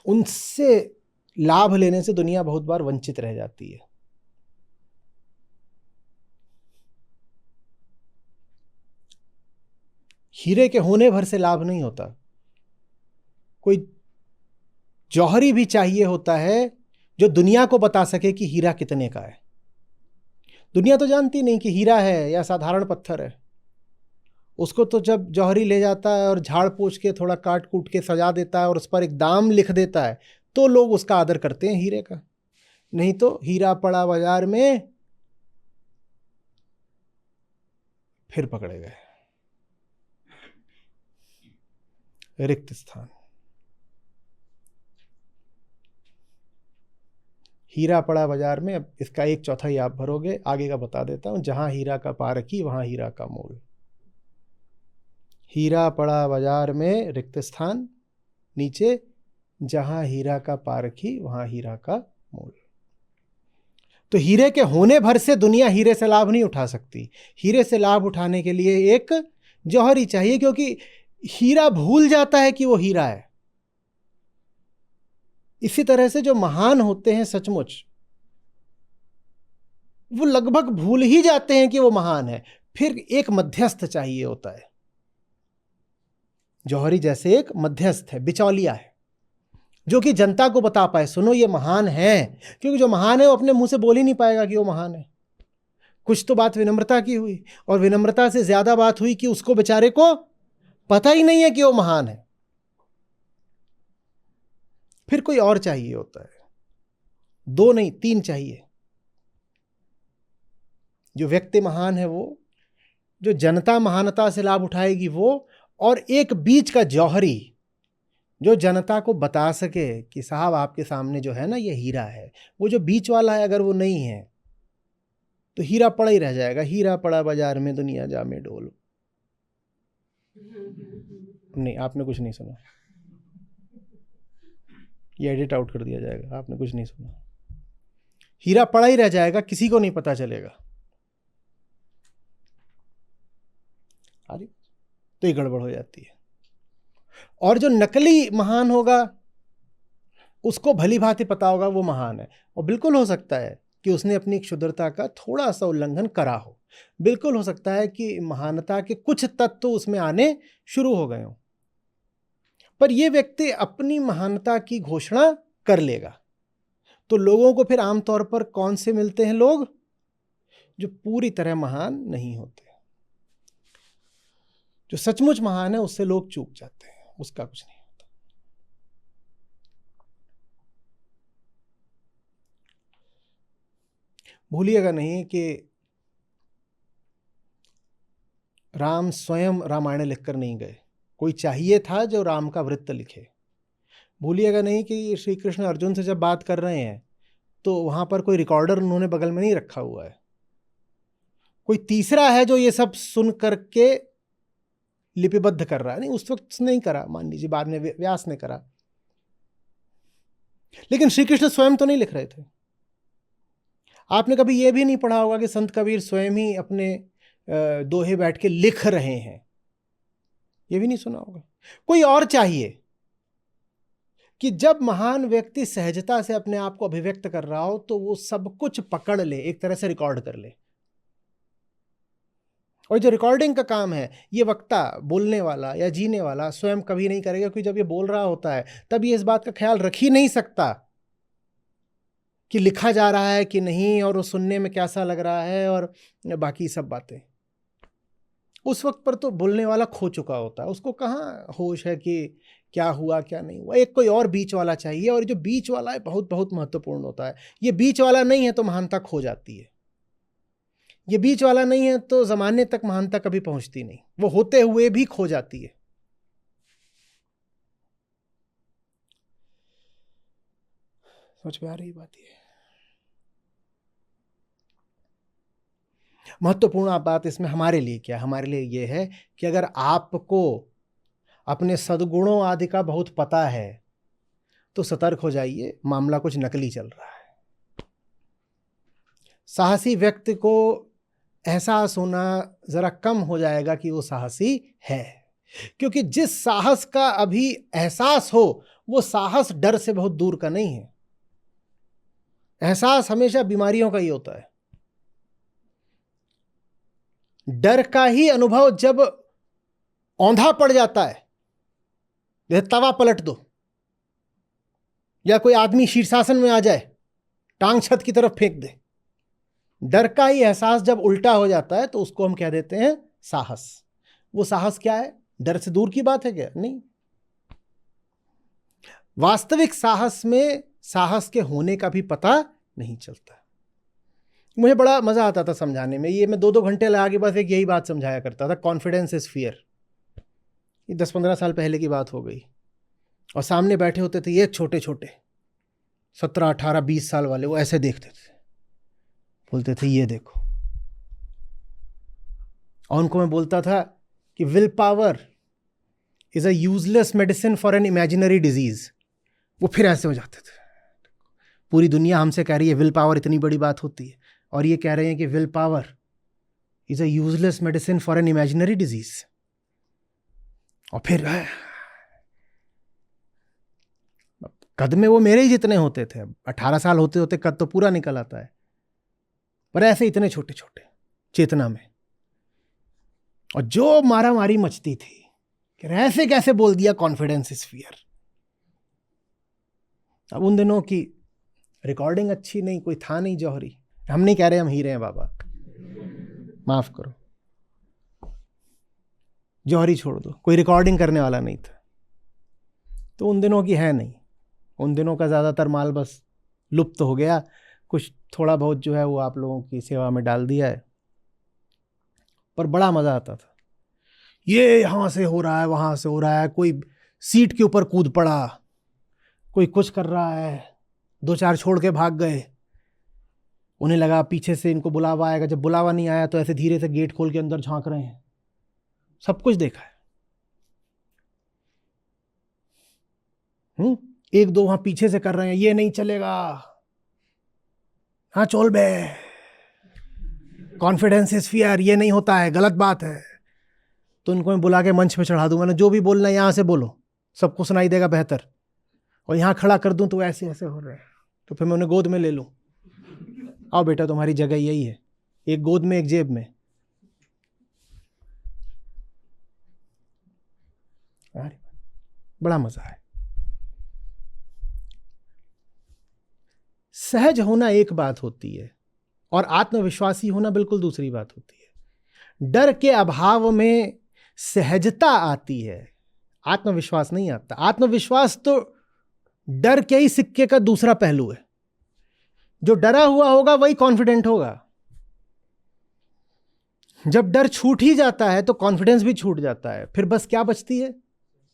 उनसे लाभ लेने से दुनिया बहुत बार वंचित रह जाती है। हीरे के होने भर से लाभ नहीं होता। कोई जौहरी भी चाहिए होता है जो दुनिया को बता सके कि हीरा कितने का है। दुनिया तो जानती नहीं कि हीरा है या साधारण पत्थर है। उसको तो जब जौहरी ले जाता है और झाड़ पोंछ के थोड़ा काट कूट के सजा देता है और उस पर एक दाम लिख देता है तो लोग उसका आदर करते हैं हीरे का। नहीं तो हीरा पड़ा बाजार में, फिर पकड़े गए, रिक्त स्थान। हीरा पड़ा बाजार में, अब इसका 1/4 आप भरोगे, आगे का बता देता हूं। जहां हीरा का पारखी वहां हीरा का मोल। हीरा पड़ा बाजार में, रिक्त स्थान, नीचे जहां हीरा का पारखी वहां हीरा का मोल। तो हीरे के होने भर से दुनिया हीरे से लाभ नहीं उठा सकती। हीरे से लाभ उठाने के लिए एक जौहरी चाहिए, क्योंकि हीरा भूल जाता है कि वो हीरा है। इसी तरह से जो महान होते हैं सचमुच, वो लगभग भूल ही जाते हैं कि वो महान है। फिर एक मध्यस्थ चाहिए होता है। जौहरी जैसे एक मध्यस्थ है, बिचौलिया है, जो कि जनता को बता पाए, सुनो ये महान है। क्योंकि जो महान है वो अपने मुंह से बोल ही नहीं पाएगा कि वो महान है। कुछ तो बात विनम्रता की हुई, और विनम्रता से ज्यादा बात हुई कि उसको बेचारे को पता ही नहीं है कि वो महान है। फिर कोई और चाहिए होता है, 2 नहीं 3 चाहिए। जो व्यक्ति महान है वो, जो जनता महानता से लाभ उठाएगी वो, और एक बीच का जौहरी जो जनता को बता सके कि साहब आपके सामने जो है ना ये हीरा है। वो जो बीच वाला है अगर वो नहीं है तो हीरा पड़ा ही रह जाएगा। हीरा पड़ा बाजार में दुनिया जामे डोल। नहीं, आपने कुछ नहीं सुना, ये एडिट आउट कर दिया जाएगा। आपने कुछ नहीं सुना। हीरा पड़ा ही रह जाएगा, किसी को नहीं पता चलेगा। अरे तो ये गड़बड़ हो जाती है। और जो नकली महान होगा उसको भली भांति पता होगा वो महान है, और बिल्कुल हो सकता है कि उसने अपनी क्षुद्रता का थोड़ा सा उल्लंघन करा हो, बिल्कुल हो सकता है कि महानता के कुछ तत्व उसमें आने शुरू हो गए हों, पर यह व्यक्ति अपनी महानता की घोषणा कर लेगा। तो लोगों को फिर आमतौर पर कौन से मिलते हैं लोग? जो पूरी तरह महान नहीं होते। जो सचमुच महान है उससे लोग चूक जाते हैं, उसका कुछ नहीं होता। भूलिएगा नहीं कि राम स्वयं रामायण लिखकर नहीं गए, कोई चाहिए था जो राम का वृत्त लिखे। भूलिएगा नहीं कि श्री कृष्ण अर्जुन से जब बात कर रहे हैं तो वहां पर कोई रिकॉर्डर उन्होंने बगल में नहीं रखा हुआ है, कोई तीसरा है जो ये सब सुन करके लिपिबद्ध कर रहा है। नहीं, उस वक्त नहीं करा, मान लीजिए बाद में व्यास ने करा, लेकिन श्री कृष्ण स्वयं तो नहीं लिख रहे थे। आपने कभी यह भी नहीं पढ़ा होगा कि संत कबीर स्वयं ही अपने दोहे बैठ के लिख रहे हैं, यह भी नहीं सुना होगा। कोई और चाहिए कि जब महान व्यक्ति सहजता से अपने आप को अभिव्यक्त कर रहा हो तो वो सब कुछ पकड़ ले, एक तरह से रिकॉर्ड कर ले। और जो रिकॉर्डिंग का काम है ये वक्ता, बोलने वाला या जीने वाला स्वयं कभी नहीं करेगा, क्योंकि जब ये बोल रहा होता है तब ये इस बात का ख्याल रख ही नहीं सकता कि लिखा जा रहा है कि नहीं, और वो सुनने में कैसा लग रहा है और बाकी सब बातें। उस वक्त पर तो बोलने वाला खो चुका होता है, उसको कहाँ होश है कि क्या हुआ क्या नहीं हुआ। एक कोई और बीच वाला चाहिए, और जो बीच वाला है बहुत बहुत महत्वपूर्ण होता है। ये बीच वाला नहीं है तो महानता खो जाती है, ये बीच वाला नहीं है तो जमाने तक महानता कभी पहुंचती नहीं, वो होते हुए भी खो जाती है। समझ में आ रही बात? ये महत्वपूर्ण बात इसमें हमारे लिए क्या, हमारे लिए ये है कि अगर आपको अपने सद्गुणों आदि का बहुत पता है तो सतर्क हो जाइए, मामला कुछ नकली चल रहा है। साहसी व्यक्ति को एहसास होना जरा कम हो जाएगा कि वो साहसी है, क्योंकि जिस साहस का अभी एहसास हो वो साहस डर से बहुत दूर का नहीं है। एहसास हमेशा बीमारियों का ही होता है। डर का ही अनुभव जब औंधा पड़ जाता है, जैसे तवा पलट दो या कोई आदमी शीर्षासन में आ जाए, टांग छत की तरफ फेंक दे, डर का ही एहसास जब उल्टा हो जाता है तो उसको हम कह देते हैं साहस। वो साहस क्या है? डर से दूर की बात है क्या? नहीं। वास्तविक साहस में साहस के होने का भी पता नहीं चलता। मुझे बड़ा मजा आता था समझाने में, ये मैं 2-2 घंटे लगा के बस एक यही बात समझाया करता था, कॉन्फिडेंस इज फियर। ये 10-15 साल पहले की बात हो गई, और सामने बैठे होते थे ये छोटे छोटे 17, 18, 20 साल वाले, वो ऐसे देखते थे, बोलते थे ये देखो। और उनको मैं बोलता था कि will power is a useless medicine for an imaginary disease. वो फिर ऐसे हो जाते थे। पूरी दुनिया हमसे कह रही है विल पावर इतनी बड़ी बात होती है, और ये कह रहे हैं कि will power is a useless medicine for an imaginary disease. और फिर कद में वो मेरे ही जितने होते थे, 18 साल होते होते कद तो पूरा निकल आता है, पर ऐसे इतने छोटे छोटे चेतना में। और जो मारा मारी मचती थी कि ऐसे कैसे बोल दिया कॉन्फिडेंस इज फियर। अब उन दिनों की रिकॉर्डिंग अच्छी नहीं, कोई था नहीं जौहरी। हम नहीं कह रहे हम हीरे हैं बाबा, माफ करो, जौहरी छोड़ दो, कोई रिकॉर्डिंग करने वाला नहीं था। तो उन दिनों की है नहीं, उन दिनों का ज़्यादातर माल बस लुप्त हो गया, कुछ थोड़ा बहुत जो है वो आप लोगों की सेवा में डाल दिया है। पर बड़ा मज़ा आता था, ये यहाँ से हो रहा है, वहाँ से हो रहा है, कोई सीट के ऊपर कूद पड़ा, कोई कुछ कर रहा है, 2-4 छोड़ के भाग गए, उन्हें लगा पीछे से इनको बुलावा आएगा, जब बुलावा नहीं आया तो ऐसे धीरे से गेट खोल के अंदर झांक रहे हैं। सब कुछ देखा है। 1-2 वहां पीछे से कर रहे हैं, ये नहीं चलेगा, हाँ चोल बे, कॉन्फिडेंस इज फियर, ये नहीं होता है, गलत बात है। तो उनको मैं बुला के मंच पे चढ़ा दूं, मैंने जो भी बोलना है यहाँ से बोलो, सबको सुनाई देगा बेहतर, और यहाँ खड़ा कर दूं तो ऐसे ऐसे हो रहे हैं, तो फिर मैं उन्हें गोद में ले लूं, आओ बेटा तुम्हारी जगह यही है, एक गोद में एक जेब में। बड़ा मजा है। सहज होना एक बात होती है और आत्मविश्वासी होना बिल्कुल दूसरी बात होती है। डर के अभाव में सहजता आती है, आत्मविश्वास नहीं आता। आत्मविश्वास तो डर के ही सिक्के का दूसरा पहलू है। जो डरा हुआ होगा वही कॉन्फिडेंट होगा। जब डर छूट ही जाता है तो कॉन्फिडेंस भी छूट जाता है, फिर बस क्या बचती है?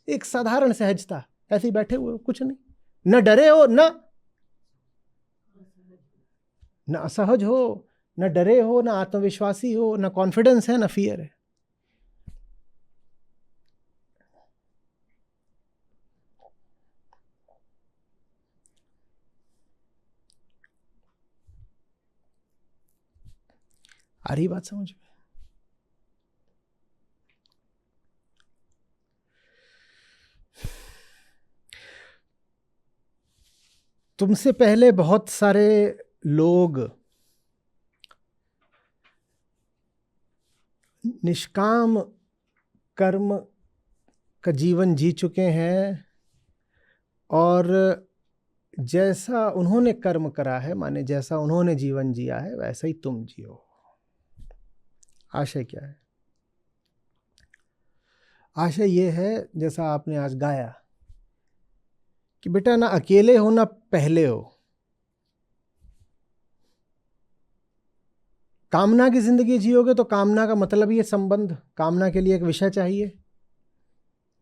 एक साधारण सहजता, ऐसे ही बैठे हुए हो, कुछ नहीं, न डरे हो, न असहज हो, न डरे हो, न आत्मविश्वासी हो, न कॉन्फिडेंस है, न फियर है। आ रही बात समझ में? तुमसे पहले बहुत सारे लोग निष्काम कर्म का जीवन जी चुके हैं, और जैसा उन्होंने कर्म करा है, माने जैसा उन्होंने जीवन जिया है, वैसा ही तुम जियो। आशय क्या है? आशय ये है, जैसा आपने आज गाया कि बेटा ना अकेले हो ना पहले हो। कामना की जिंदगी जियोगे तो कामना का मतलब ये संबंध, कामना के लिए एक विषय चाहिए,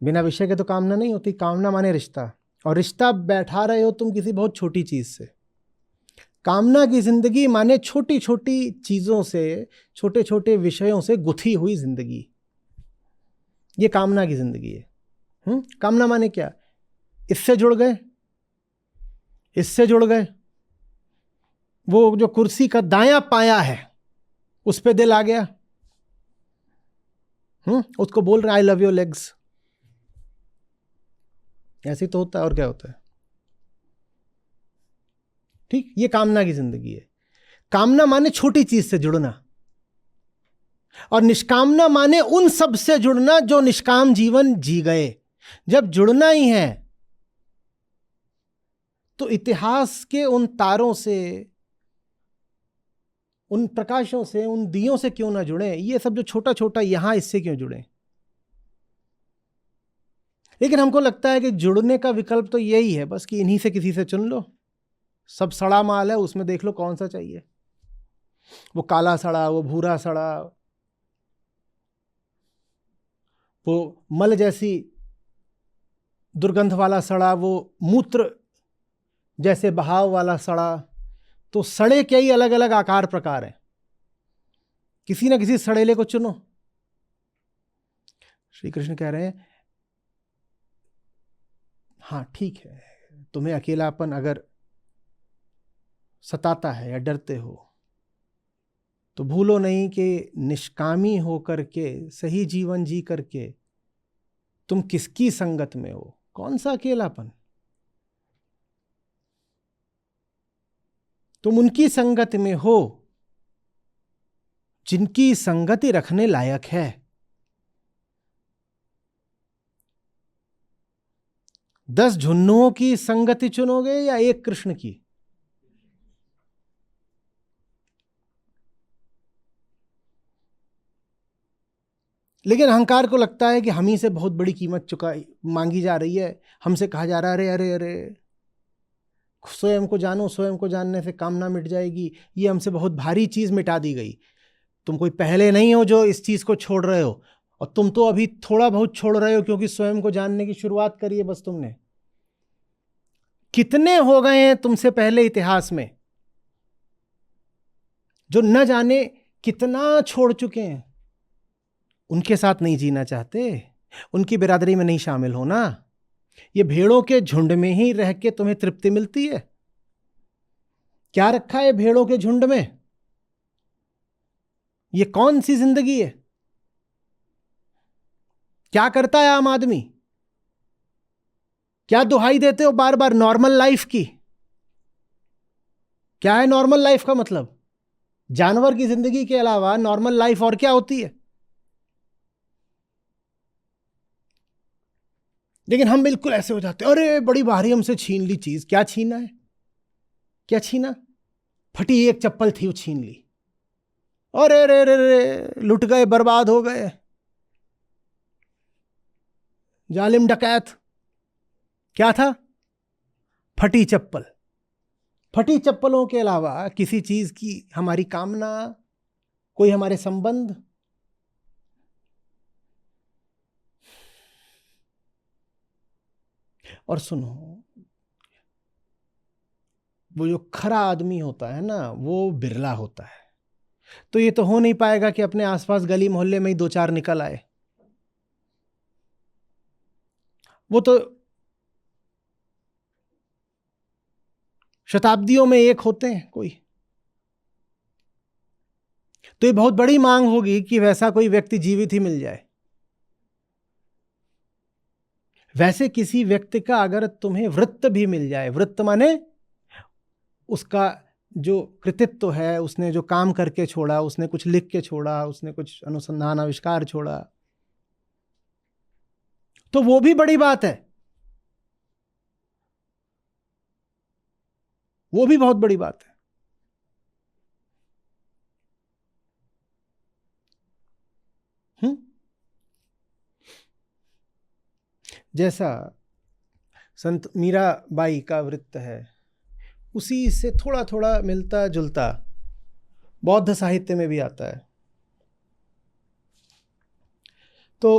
बिना विषय के तो कामना नहीं होती। कामना माने रिश्ता, और रिश्ता बैठा रहे हो तुम किसी बहुत छोटी चीज से। कामना की जिंदगी माने छोटी छोटी चीजों से, छोटे छोटे विषयों से गुथी हुई जिंदगी, ये कामना की जिंदगी है। कामना माने क्या? इससे जुड़ गए, इससे जुड़ गए, वो जो कुर्सी का दायां पाया है उस पे दिल आ गया, उसको बोल रहे आई लव योर लेग्स, ऐसे तो होता है, और क्या होता है? ठीक, ये कामना की जिंदगी है। कामना माने छोटी चीज से जुड़ना, और निष्कामना माने उन सब से जुड़ना जो निष्काम जीवन जी गए। जब जुड़ना ही है तो इतिहास के उन तारों से, उन प्रकाशों से, उन दियों से क्यों ना जुड़े? ये सब जो छोटा छोटा यहां, इससे क्यों जुड़े? लेकिन हमको लगता है कि जुड़ने का विकल्प तो यही है बस कि इन्हीं से किसी से चुन लो। सब सड़ा माल है, उसमें देख लो कौन सा चाहिए। वो काला सड़ा, वो भूरा सड़ा, वो मल जैसी दुर्गंध वाला सड़ा, वो मूत्र जैसे बहाव वाला सड़ा। तो सड़े के ही अलग अलग आकार प्रकार हैं, किसी ना किसी सड़ेले को चुनो। श्री कृष्ण कह रहे हैं हाँ ठीक है, तुम्हें अकेलापन अगर सताता है या डरते हो तो भूलो नहीं कि निष्कामी होकर के, सही जीवन जी करके तुम किसकी संगत में हो। कौन सा अकेलापन? तुम उनकी संगत में हो जिनकी संगति रखने लायक है। 10 झुन्नुओं की संगति चुनोगे या एक कृष्ण की? लेकिन अहंकार को लगता है कि हम ही से बहुत बड़ी कीमत मांगी जा रही है। हमसे कहा जा रहा है अरे अरे अरे, स्वयं को जानो, स्वयं को जानने से कामना मिट जाएगी, ये हमसे बहुत भारी चीज मिटा दी गई। तुम कोई पहले नहीं हो जो इस चीज को छोड़ रहे हो, और तुम तो अभी थोड़ा बहुत छोड़ रहे हो क्योंकि स्वयं को जानने की शुरुआत करी है बस तुमने। कितने हो गए हैं तुमसे पहले इतिहास में जो न जाने कितना छोड़ चुके हैं। उनके साथ नहीं जीना चाहते, उनकी बिरादरी में नहीं शामिल होना। ये भेड़ों के झुंड में ही रह के तुम्हें तृप्ति मिलती है। क्या रखा है भेड़ों के झुंड में? ये कौन सी जिंदगी है? क्या करता है आम आदमी? क्या दुहाई देते हो बार बार नॉर्मल लाइफ की? क्या है नॉर्मल लाइफ का मतलब? जानवर की जिंदगी के अलावा नॉर्मल लाइफ और क्या होती है? लेकिन हम बिल्कुल ऐसे हो जाते हैं, अरे बड़ी भारी हमसे छीन ली चीज। क्या छीना है? क्या छीना? फटी एक चप्पल थी, वो छीन ली। अरे रे रे रे, लुट गए, बर्बाद हो गए, जालिम डकैत। क्या था? फटी चप्पल। फटी चप्पलों के अलावा किसी चीज की हमारी कामना, कोई हमारे संबंध? और सुनो, वो जो खरा आदमी होता है ना, वो बिरला होता है। तो ये तो हो नहीं पाएगा कि अपने आसपास गली मोहल्ले में ही दो चार निकल आए। वो तो शताब्दियों में एक होते हैं कोई। तो ये बहुत बड़ी मांग होगी कि वैसा कोई व्यक्ति जीवित ही मिल जाए। वैसे किसी व्यक्ति का अगर तुम्हें वृत्त भी मिल जाए, वृत्त माने उसका जो कृतित्व है, उसने जो काम करके छोड़ा, उसने कुछ लिख के छोड़ा, उसने कुछ अनुसंधान आविष्कार छोड़ा, तो वो भी बड़ी बात है। वो भी बहुत बड़ी बात है। जैसा संत मीराबाई का वृत्त है, उसी से थोड़ा थोड़ा मिलता जुलता बौद्ध साहित्य में भी आता है। तो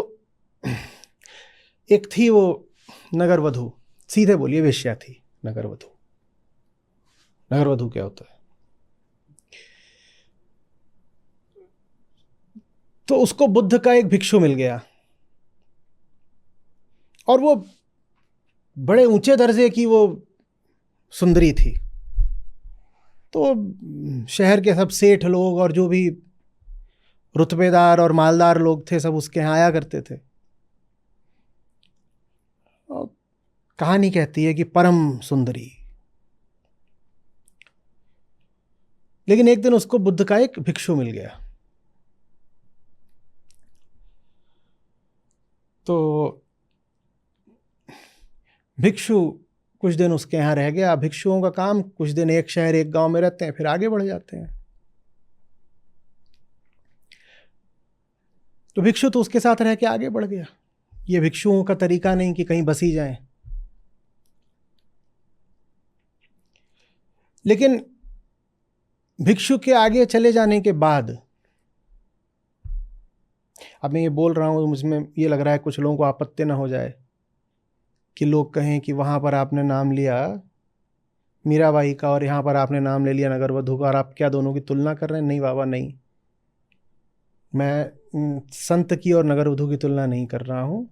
एक थी वो नगर वधू, सीधे बोलिए वेश्या थी नगर वधू। नगर वधू क्या होता है? तो उसको बुद्ध का एक भिक्षु मिल गया, और वो बड़े ऊंचे दर्जे की वो सुंदरी थी। तो शहर के सब सेठ लोग और जो भी रुतबेदार और मालदार लोग थे, सब उसके यहाँ आया करते थे। और कहानी कहती है कि परम सुंदरी। लेकिन एक दिन उसको बुद्ध का एक भिक्षु मिल गया। तो भिक्षु कुछ दिन उसके यहाँ रह गया। भिक्षुओं का काम कुछ दिन एक शहर एक गांव में रहते हैं, फिर आगे बढ़ जाते हैं। तो भिक्षु तो उसके साथ रह के आगे बढ़ गया। ये भिक्षुओं का तरीका नहीं कि कहीं बसी जाएं। लेकिन भिक्षु के आगे चले जाने के बाद, अब मैं ये बोल रहा हूं तो मुझमें ये लग रहा है कुछ लोगों को आपत्ति ना हो जाए कि लोग कहें कि वहां पर आपने नाम लिया मीराबाई का और यहाँ पर आपने नाम ले लिया नगर वधू का, और आप क्या दोनों की तुलना कर रहे हैं? नहीं बाबा, नहीं। मैं संत की और नगर वधू की तुलना नहीं कर रहा हूं,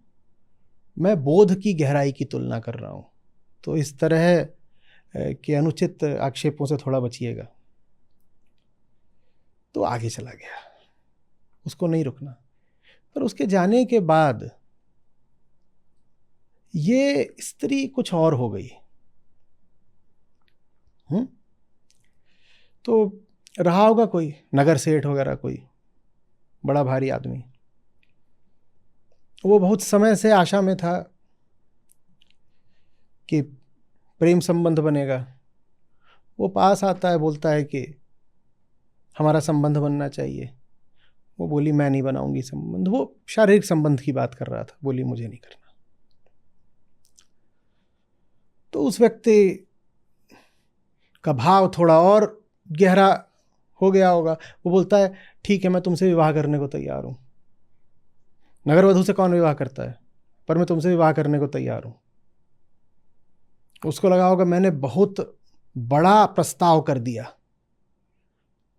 मैं बोध की गहराई की तुलना कर रहा हूं। तो इस तरह के अनुचित आक्षेपों से थोड़ा बचिएगा। तो आगे चला गया, उसको नहीं रुकना। पर उसके जाने के बाद ये स्त्री कुछ और हो गई। तो रहा होगा कोई नगर सेठ वगैरह, कोई बड़ा भारी आदमी, वो बहुत समय से आशा में था कि प्रेम संबंध बनेगा। वो पास आता है, बोलता है कि हमारा संबंध बनना चाहिए। वो बोली मैं नहीं बनाऊंगी संबंध। वो शारीरिक संबंध की बात कर रहा था, बोली मुझे नहीं करना। तो उस व्यक्ति का भाव थोड़ा और गहरा हो गया होगा। वो बोलता है ठीक है, मैं तुमसे विवाह करने को तैयार हूं। नगर वधू से कौन विवाह करता है? पर मैं तुमसे विवाह करने को तैयार हूं। उसको लगा होगा मैंने बहुत बड़ा प्रस्ताव कर दिया,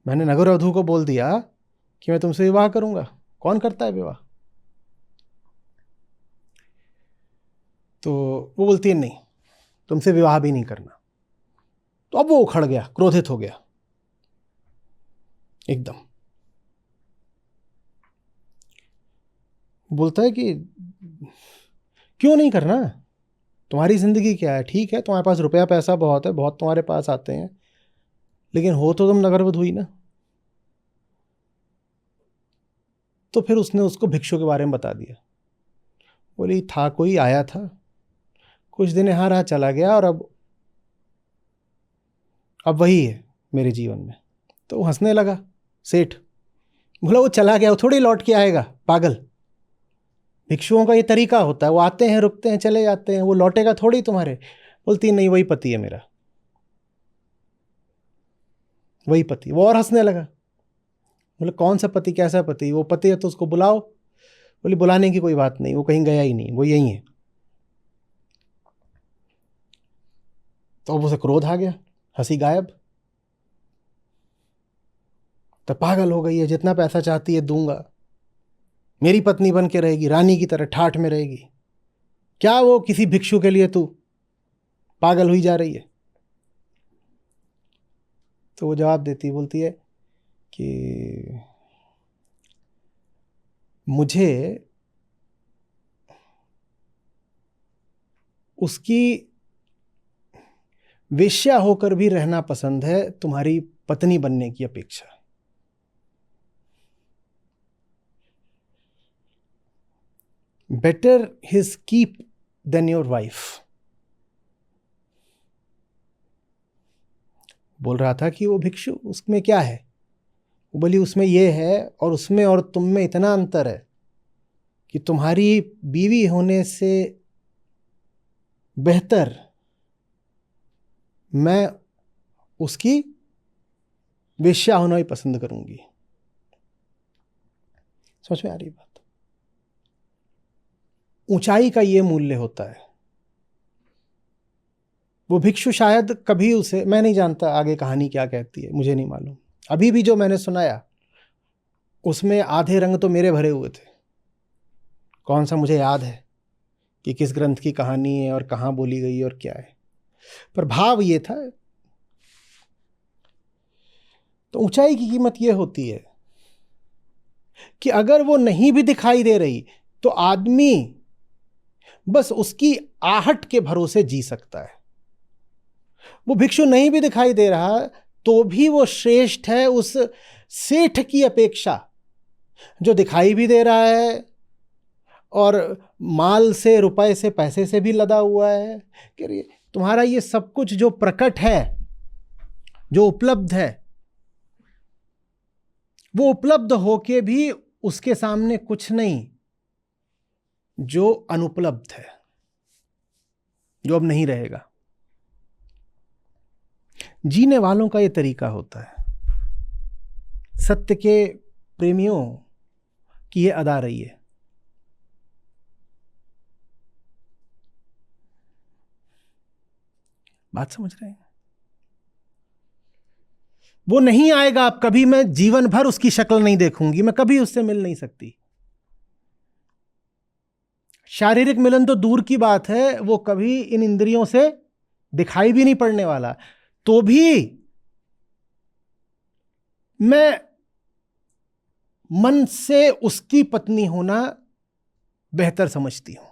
मैंने नगर वधू को बोल दिया कि मैं तुमसे विवाह करूंगा। कौन करता है विवाह? तो वो बोलती है नहीं, तुमसे विवाह भी नहीं करना। तो अब वो उखड़ गया, क्रोधित हो गया एकदम। बोलता है कि क्यों नहीं करना? तुम्हारी ज़िंदगी क्या है? ठीक है, तुम्हारे पास रुपया पैसा बहुत है, बहुत तुम्हारे पास आते हैं, लेकिन हो तो तुम नगरवधु ही ना। तो फिर उसने उसको भिक्षु के बारे में बता दिया। बोली था कोई आया था, कुछ दिन यहाँ रहा, चला गया, और अब वही है मेरे जीवन में। तो वो हंसने लगा सेठ। बोला वो चला गया, वो थोड़ी लौट के आएगा, पागल। भिक्षुओं का ये तरीका होता है, वो आते हैं, रुकते हैं, चले जाते हैं, वो लौटेगा थोड़ी तुम्हारे। बोलती नहीं, वही पति है मेरा, वही पति। वो और हंसने लगा। बोले कौन सा पति, कैसा पति? वो पति है तो उसको बुलाओ। बोली बुलाने की कोई बात नहीं, वो कहीं गया ही नहीं, वो यही है। तो अब उसे क्रोध आ गया, हंसी गायब। तो पागल हो गई है, जितना पैसा चाहती है दूंगा, मेरी पत्नी बन के रहेगी, रानी की तरह ठाठ में रहेगी। क्या वो किसी भिक्षु के लिए तू पागल हुई जा रही है? तो वो जवाब देती, बोलती है कि मुझे उसकी वेश्या होकर भी रहना पसंद है, तुम्हारी पत्नी बनने की अपेक्षा। Better his keep than your wife. बोल रहा था कि वो भिक्षु, उसमें क्या है? वो बोली उसमें ये है, और उसमें और तुम में इतना अंतर है कि तुम्हारी बीवी होने से बेहतर मैं उसकी वेश्या होना ही पसंद करूंगी। समझ में आ रही बात? ऊंचाई का ये मूल्य होता है। वो भिक्षु शायद कभी उसे, मैं नहीं जानता आगे कहानी क्या कहती है, मुझे नहीं मालूम। अभी भी जो मैंने सुनाया उसमें आधे रंग तो मेरे भरे हुए थे। कौन सा मुझे याद है कि किस ग्रंथ की कहानी है और कहाँ बोली गई और क्या है, पर भाव ये था। तो ऊंचाई की कीमत ये होती है कि अगर वो नहीं भी दिखाई दे रही तो आदमी बस उसकी आहट के भरोसे जी सकता है। वो भिक्षु नहीं भी दिखाई दे रहा तो भी वो श्रेष्ठ है उस सेठ की अपेक्षा जो दिखाई भी दे रहा है और माल से, रुपए से, पैसे से भी लदा हुआ है। कि तुम्हारा ये सब कुछ जो प्रकट है, जो उपलब्ध है, वो उपलब्ध होके भी उसके सामने कुछ नहीं जो अनुपलब्ध है, जो अब नहीं रहेगा। जीने वालों का ये तरीका होता है। सत्य के प्रेमियों की ये अदा रही है। बात समझ रहे हैं? वो नहीं आएगा अब कभी, मैं जीवन भर उसकी शक्ल नहीं देखूंगी, मैं कभी उससे मिल नहीं सकती। शारीरिक मिलन तो दूर की बात है, वो कभी इन इंद्रियों से दिखाई भी नहीं पड़ने वाला। तो भी मैं मन से उसकी पत्नी होना बेहतर समझती हूं।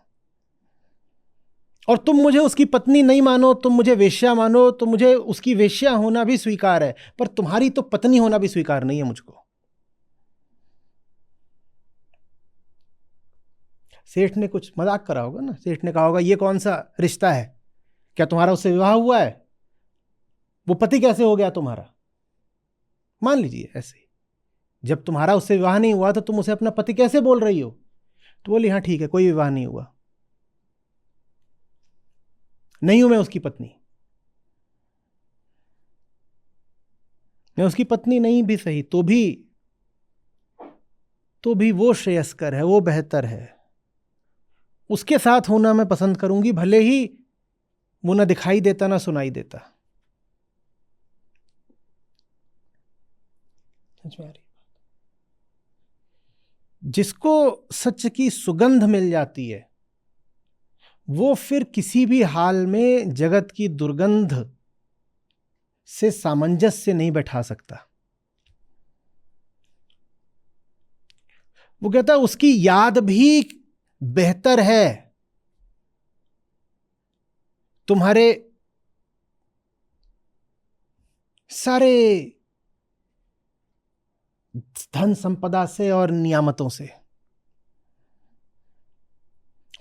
और तुम मुझे उसकी पत्नी नहीं मानो, तुम मुझे वेश्या मानो, तो मुझे उसकी वेश्या होना भी स्वीकार है, पर तुम्हारी तो पत्नी होना भी स्वीकार नहीं है मुझको। सेठ ने कुछ मजाक करा होगा ना, सेठ ने कहा होगा ये कौन सा रिश्ता है, क्या तुम्हारा उससे विवाह हुआ है? वो पति कैसे हो गया तुम्हारा? मान लीजिए ऐसे, जब तुम्हारा उससे विवाह नहीं हुआ तो तुम उसे अपना पति कैसे बोल रही हो? तो बोली हाँ ठीक है, कोई विवाह नहीं हुआ, नहीं हूं मैं उसकी पत्नी। मैं उसकी पत्नी नहीं भी सही तो भी वो श्रेयस्कर है, वो बेहतर है, उसके साथ होना मैं पसंद करूंगी, भले ही वो ना दिखाई देता ना सुनाई देता। समझ में आ रही? जिसको सच की सुगंध मिल जाती है वो फिर किसी भी हाल में जगत की दुर्गंध से सामंजस्य नहीं बैठा सकता। वो कहता है उसकी याद भी बेहतर है तुम्हारे सारे धन संपदा से और नियामतों से।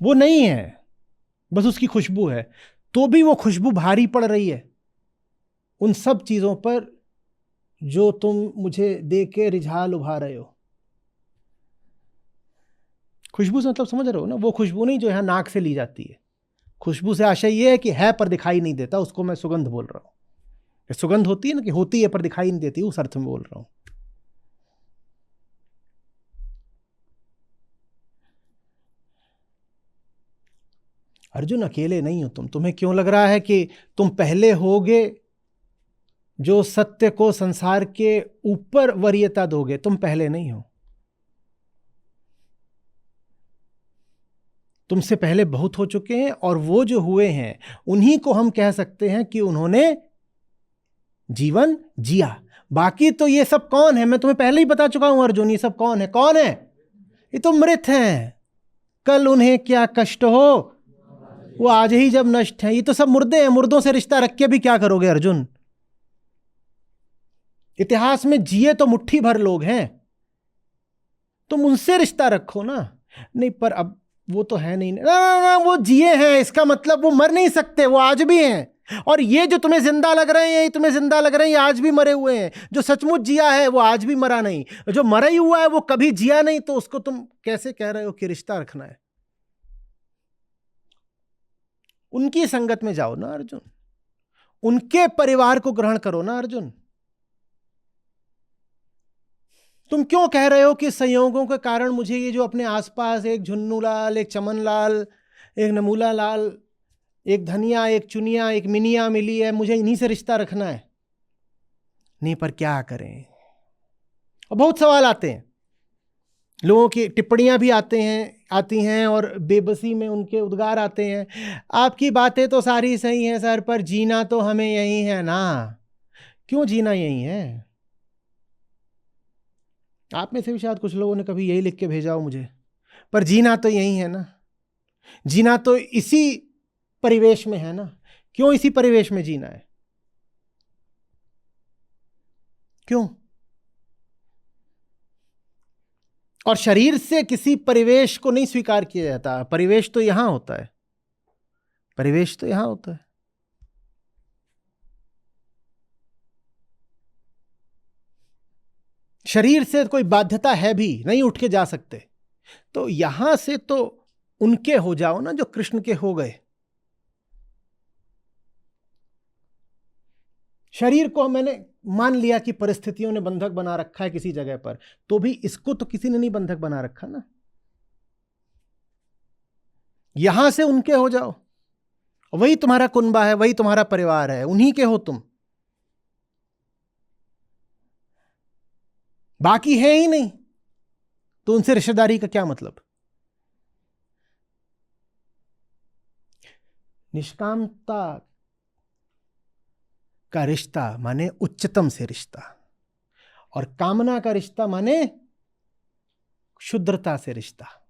वो नहीं है, बस उसकी खुशबू है, तो भी वो खुशबू भारी पड़ रही है उन सब चीजों पर जो तुम मुझे दे के रिझा लुभा रहे हो। खुशबू से मतलब समझ रहे हो ना, वो खुशबू नहीं जो यहां नाक से ली जाती है। खुशबू से आशय ये है कि है पर दिखाई नहीं देता, उसको मैं सुगंध बोल रहा हूं। सुगंध होती है ना कि होती है पर दिखाई नहीं देती, उस अर्थ में बोल रहा हूं। अर्जुन अकेले नहीं हो तुम। तुम्हें क्यों लग रहा है कि तुम पहले होगे जो सत्य को संसार के ऊपर वरीयता दोगे? तुम पहले नहीं हो। तुमसे पहले बहुत हो चुके हैं, और वो जो हुए हैं उन्हीं को हम कह सकते हैं कि उन्होंने जीवन जिया। बाकी तो ये सब कौन है? मैं तुम्हें पहले ही बता चुका हूं अर्जुन, ये सब कौन है? कौन है? ये तो मृत हैं। कल उन्हें क्या कष्ट हो, वो आज ही जब नष्ट है। ये तो सब मुर्दे हैं, मुर्दों से रिश्ता रख के भी क्या करोगे अर्जुन? इतिहास में जिए तो मुट्ठी भर लोग हैं, तुम उनसे रिश्ता रखो ना। नहीं, पर अब वो तो है नहीं ना, वो जिए हैं इसका मतलब वो मर नहीं सकते, वो आज भी हैं। और ये जो तुम्हें जिंदा लग रहे हैं, ये तुम्हें जिंदा लग रहे हैं, ये आज भी मरे हुए हैं। जो सचमुच जिया है वो आज भी मरा नहीं, जो मरा ही हुआ है वो कभी जिया नहीं, तो उसको तुम कैसे कह रहे हो कि रिश्ता रखना है? उनकी संगत में जाओ ना अर्जुन, उनके परिवार को ग्रहण करो ना अर्जुन। तुम क्यों कह रहे हो कि संयोगों के कारण मुझे ये जो अपने आसपास एक झुन्नू लाल, एक चमन लाल, एक नमूला लाल, एक धनिया, एक चुनिया, एक मिनिया मिली है, मुझे इन्हीं से रिश्ता रखना है? नहीं, पर क्या करें? और बहुत सवाल आते हैं, लोगों की टिप्पणियां भी आती हैं और बेबसी में उनके उद्गार आते हैं। आपकी बातें तो सारी सही हैं सर, पर जीना तो हमें यही है ना। क्यों जीना यही है? आप में से भी शायद कुछ लोगों ने कभी यही लिख के भेजा हो मुझे, पर जीना तो यही है ना। जीना तो इसी परिवेश में है ना। क्यों इसी परिवेश में जीना है? क्यों? और शरीर से किसी परिवेश को नहीं स्वीकार किया जाता। परिवेश तो यहां होता है, परिवेश तो यहां होता है। शरीर से कोई बाध्यता है भी नहीं, उठ के जा सकते। तो यहां से तो उनके हो जाओ ना जो कृष्ण के हो गए। शरीर को मैंने मान लिया कि परिस्थितियों ने बंधक बना रखा है किसी जगह पर, तो भी इसको तो किसी ने नहीं बंधक बना रखा ना। यहां से उनके हो जाओ, वही तुम्हारा कुनबा है, वही तुम्हारा परिवार है, उन्हीं के हो तुम। बाकी है ही नहीं तो उनसे रिश्तेदारी का क्या मतलब? निष्कामता का रिश्ता माने उच्चतम से रिश्ता, और कामना का रिश्ता माने शुद्रता से रिश्ता।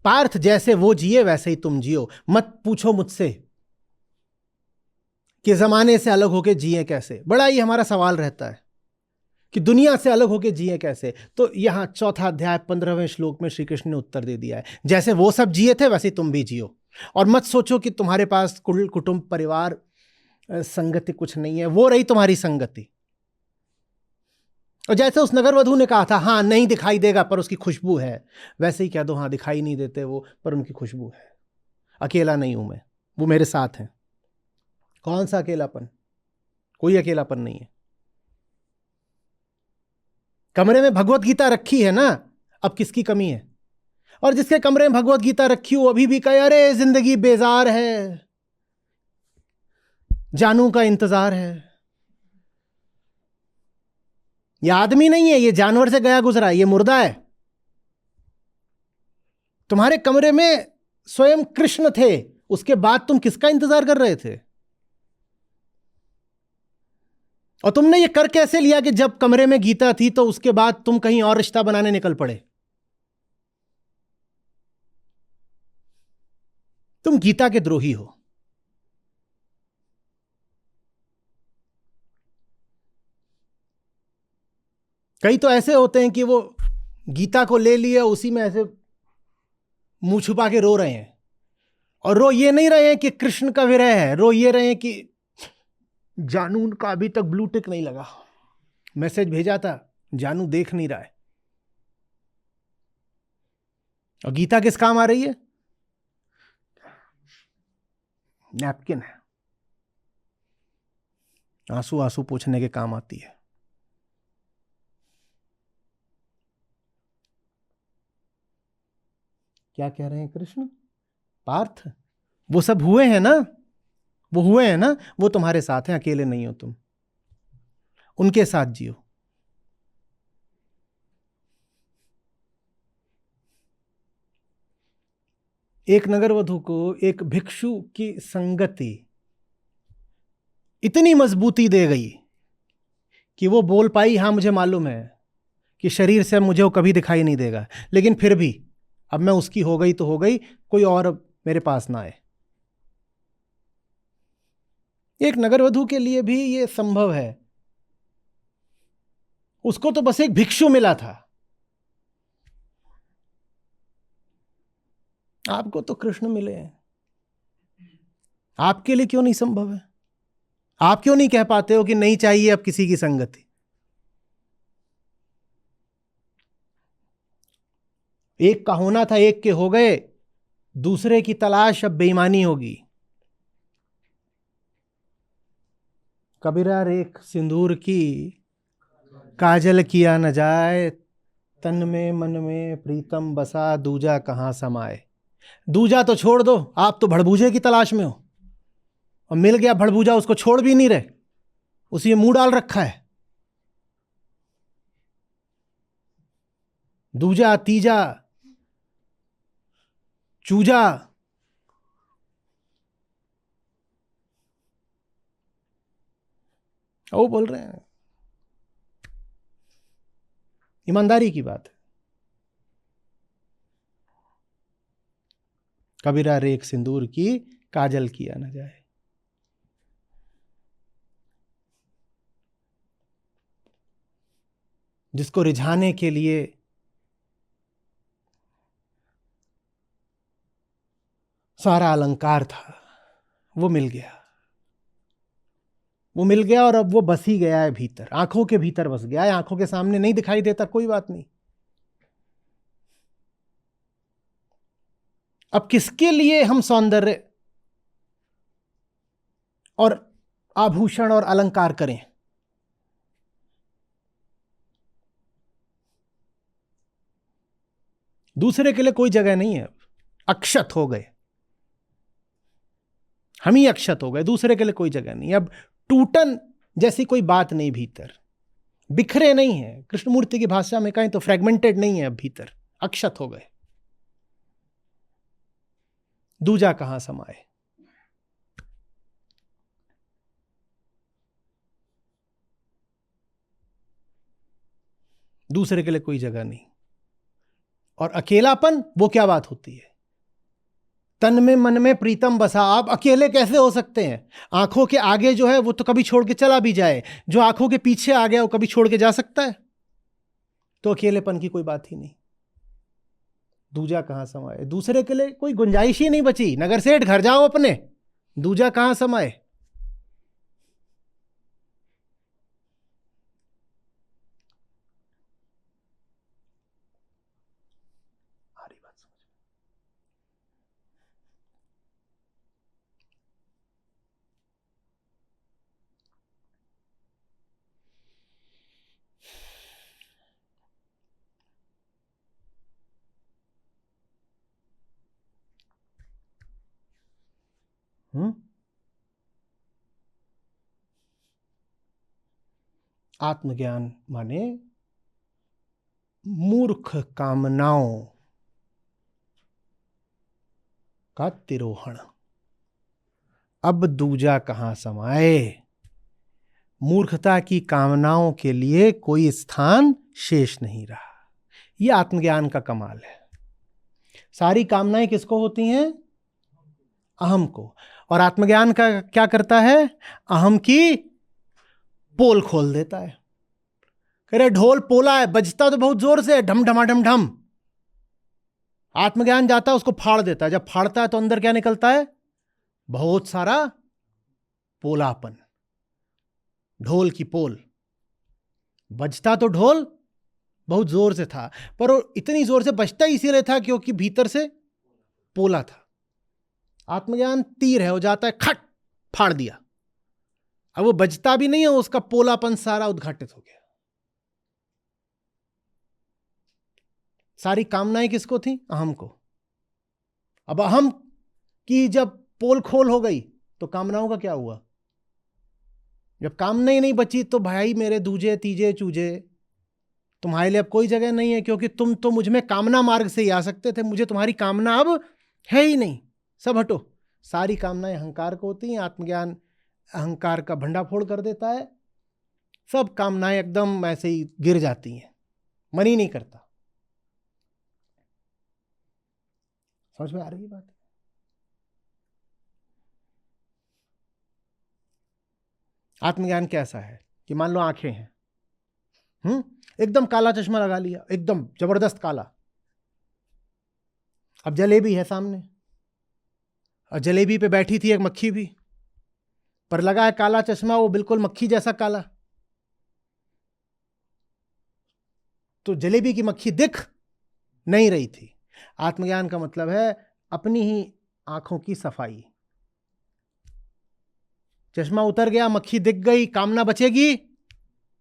पार्थ, जैसे वो जिए वैसे ही तुम जियो। मत पूछो मुझसे कि जमाने से अलग होके जिए कैसे। बड़ा ही हमारा सवाल रहता है कि दुनिया से अलग होके जिए कैसे। तो यहां 4 अध्याय 15वें श्लोक में श्री कृष्ण ने उत्तर दे दिया है, जैसे वो सब जिए थे वैसे तुम भी जियो। और मत सोचो कि तुम्हारे पास कुल कुटुंब परिवार संगति कुछ नहीं है, वो रही तुम्हारी संगति। और जैसे उस नगर वधू ने कहा था, हाँ नहीं दिखाई देगा पर उसकी खुशबू है, वैसे ही कह दो, हाँ दिखाई नहीं देते वो पर उनकी खुशबू है। अकेला नहीं हूं मैं, वो मेरे साथ हैं। कौन सा अकेलापन? कोई अकेलापन नहीं है। कमरे में भगवत गीता रखी है ना, अब किसकी कमी है? और जिसके कमरे में भगवत गीता रखी हो अभी भी कहे अरे जिंदगी बेजार है, जानू का इंतजार है। ये आदमी नहीं है, ये जानवर से गया गुजरा, ये मुर्दा है। तुम्हारे कमरे में स्वयं कृष्ण थे, उसके बाद तुम किसका इंतजार कर रहे थे? और तुमने ये कर कैसे लिया कि जब कमरे में गीता थी तो उसके बाद तुम कहीं और रिश्ता बनाने निकल पड़े? तुम गीता के द्रोही हो। कई तो ऐसे होते हैं कि वो गीता को ले लिए, उसी में ऐसे मुंह छुपा के रो रहे हैं, और रो ये नहीं रहे हैं कि कृष्ण का विरह है, रो ये रहे हैं कि जानू का अभी तक ब्लू टिक नहीं लगा, मैसेज भेजा था, जानू देख नहीं रहा है। और गीता किस काम आ रही है? नैपकिन है, आंसू आंसू पोंछने के काम आती है। क्या कह रहे हैं कृष्ण? पार्थ, वो सब हुए हैं ना, वो हुए हैं ना, वो तुम्हारे साथ हैं, अकेले नहीं हो तुम, उनके साथ जियो। एक नगरवधु को एक भिक्षु की संगति इतनी मजबूती दे गई कि वो बोल पाई, हां मुझे मालूम है कि शरीर से मुझे वो कभी दिखाई नहीं देगा, लेकिन फिर भी अब मैं उसकी हो गई तो हो गई, कोई और अब मेरे पास ना आए। एक नगरवधु के लिए भी ये संभव है। उसको तो बस एक भिक्षु मिला था, आपको तो कृष्ण मिले हैं। आपके लिए क्यों नहीं संभव है? आप क्यों नहीं कह पाते हो कि नहीं चाहिए अब किसी की संगति? एक का होना था, एक के हो गए, दूसरे की तलाश अब बेईमानी होगी। कबीरा रेख सिंदूर की काजल किया न जाए, तन में मन में प्रीतम बसा, दूजा कहां समाए। दूजा तो छोड़ दो, आप तो भड़बूजे की तलाश में हो, और मिल गया भड़बूजा, उसको छोड़ भी नहीं रहे, उसी में मुंह डाल रखा है। दूजा, तीजा, चूजा, वो बोल रहे हैं। ईमानदारी की बात है। कबीरा रेख सिंदूर की काजल किया न जाए। जिसको रिझाने के लिए सारा अलंकार था, वो मिल गया, वो मिल गया, और अब वो बस ही गया है भीतर, आंखों के भीतर बस गया है। आंखों के सामने नहीं दिखाई देता, कोई बात नहीं। अब किसके लिए हम सौंदर्य और आभूषण और अलंकार करें? दूसरे के लिए कोई जगह नहीं है। अब अक्षत हो गए, हम ही अक्षत हो गए, दूसरे के लिए कोई जगह नहीं। अब टूटन जैसी कोई बात नहीं भीतर, बिखरे नहीं है, कृष्णमूर्ति की भाषा में कहें तो फ्रेगमेंटेड नहीं है, अब भीतर अक्षत हो गए। दूजा कहां समाए। दूसरे के लिए कोई जगह नहीं। और अकेलापन, वो क्या बात होती है? तन में मन में प्रीतम बसा। आप अकेले कैसे हो सकते हैं? आंखों के आगे जो है वो तो कभी छोड़ के चला भी जाए, जो आंखों के पीछे आ गया वो कभी छोड़ के जा सकता है? तो अकेलेपन की कोई बात ही नहीं। दूजा कहां समाए, दूसरे के लिए कोई गुंजाइश ही नहीं बची। नगर सेठ घर जाओ अपने, दूजा कहां समाए। आत्मज्ञान माने मूर्ख कामनाओं का तिरोहण। अब दूजा कहां समाए, मूर्खता की कामनाओं के लिए कोई स्थान शेष नहीं रहा। यह आत्मज्ञान का कमाल है। सारी कामनाएं किसको होती हैं? अहम को। और आत्मज्ञान का क्या करता है? अहम की पोल खोल देता है। कह रहे ढोल पोला है, बजता तो बहुत जोर से, ढम ढमा ढम ढम। आत्मज्ञान जाता है उसको फाड़ देता है। जब फाड़ता है तो अंदर क्या निकलता है? बहुत सारा पोलापन। ढोल की पोल। बजता तो ढोल बहुत जोर से था, पर वो इतनी जोर से बजता इसीलिए था क्योंकि भीतर से पोला था। आत्मज्ञान तीर है, वो जाता है खट, फाड़ दिया। अब वो बजता भी नहीं है, उसका पोलापन सारा उद्घाटित हो गया। सारी कामनाएं किसको थी? अहम को। अब अहम की जब पोल खोल हो गई तो कामनाओं का क्या हुआ? जब कामना ही नहीं बची तो भाई मेरे दूजे तीजे चूजे, तुम्हारे लिए अब कोई जगह नहीं है, क्योंकि तुम तो मुझ में कामना मार्ग से ही आ सकते थे। मुझे तुम्हारी कामना अब है ही नहीं, सब हटो। सारी कामनाएं अहंकार को होती हैं। आत्मज्ञान अहंकार का भंडाफोड़ कर देता है। सब कामनाएं एकदम ऐसे ही गिर जाती हैं, मन ही नहीं करता। समझ में आ रही बात? आत्मज्ञान कैसा है कि मान लो आंखें हैं, एकदम काला चश्मा लगा लिया, एकदम जबरदस्त काला। अब जलेबी है सामने, और जलेबी पे बैठी थी एक मक्खी भी, पर लगा है काला चश्मा, वो बिल्कुल मक्खी जैसा काला। तो जलेबी की मक्खी दिख नहीं रही थी। आत्मज्ञान का मतलब है अपनी ही आंखों की सफाई। चश्मा उतर गया, मक्खी दिख गई, कामना बचेगी?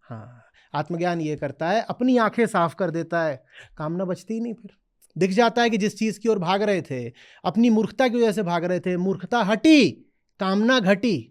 हाँ, आत्मज्ञान ये करता है, अपनी आंखें साफ कर देता है, कामना बचती ही नहीं। फिर दिख जाता है कि जिस चीज की ओर भाग रहे थे, अपनी मूर्खता की वजह से भाग रहे थे, मूर्खता हटी, कामना घटी।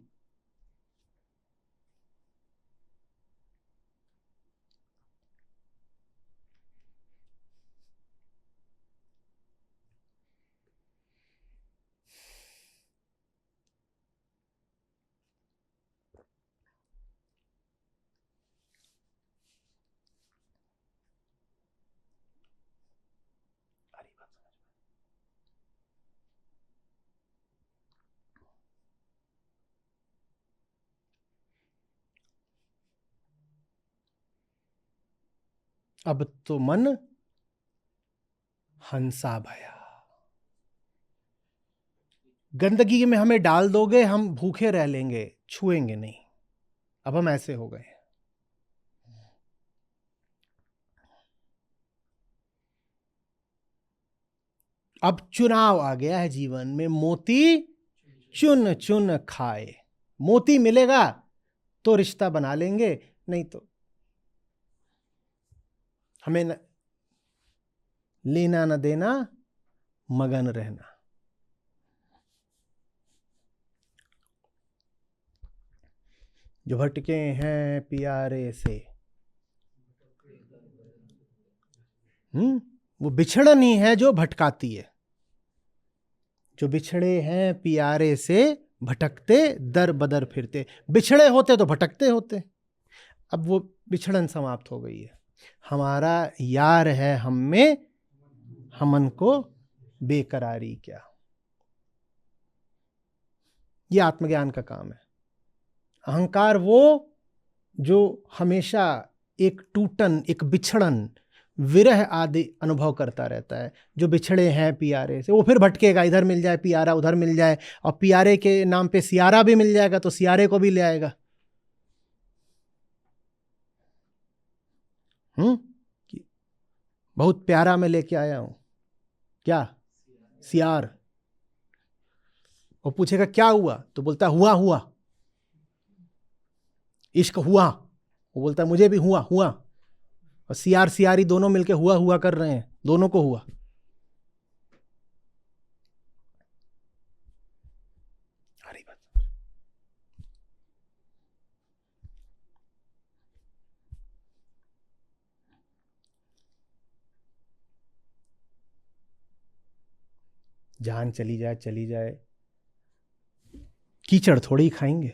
अब तो मन हंसा भया। गंदगी में हमें डाल दोगे, हम भूखे रह लेंगे, छुएंगे नहीं। अब हम ऐसे हो गए। अब चुनाव आ गया है जीवन में, मोती चुन चुन खाए। मोती मिलेगा तो रिश्ता बना लेंगे, नहीं तो हमें न लेना न देना, मगन रहना। जो भटके हैं प्यारे से, वो बिछड़न ही है जो भटकाती है। जो बिछड़े हैं प्यारे से, भटकते दर बदर फिरते। बिछड़े होते तो भटकते होते, अब वो बिछड़न समाप्त हो गई है। हमारा यार है हम में, हमन को बेकरारी क्या। ये आत्मज्ञान का काम है। अहंकार वो जो हमेशा एक टूटन, एक बिछड़न, विरह आदि अनुभव करता रहता है। जो बिछड़े हैं प्यारे से, वो फिर भटकेगा, इधर मिल जाए प्यारा, उधर मिल जाए, और प्यारे के नाम पे सियारा भी मिल जाएगा तो सियारे को भी ले आएगा। बहुत प्यारा मैं लेके आया हूं, क्या? सियार। वो पूछेगा क्या हुआ, तो बोलता हुआ हुआ, इश्क हुआ। वो बोलता मुझे भी हुआ हुआ। और सियार सियारी दोनों मिलके हुआ हुआ कर रहे हैं, दोनों को हुआ। अरे रही बात? जान चली जाए चली जाए, कीचड़ थोड़ी ही खाएंगे।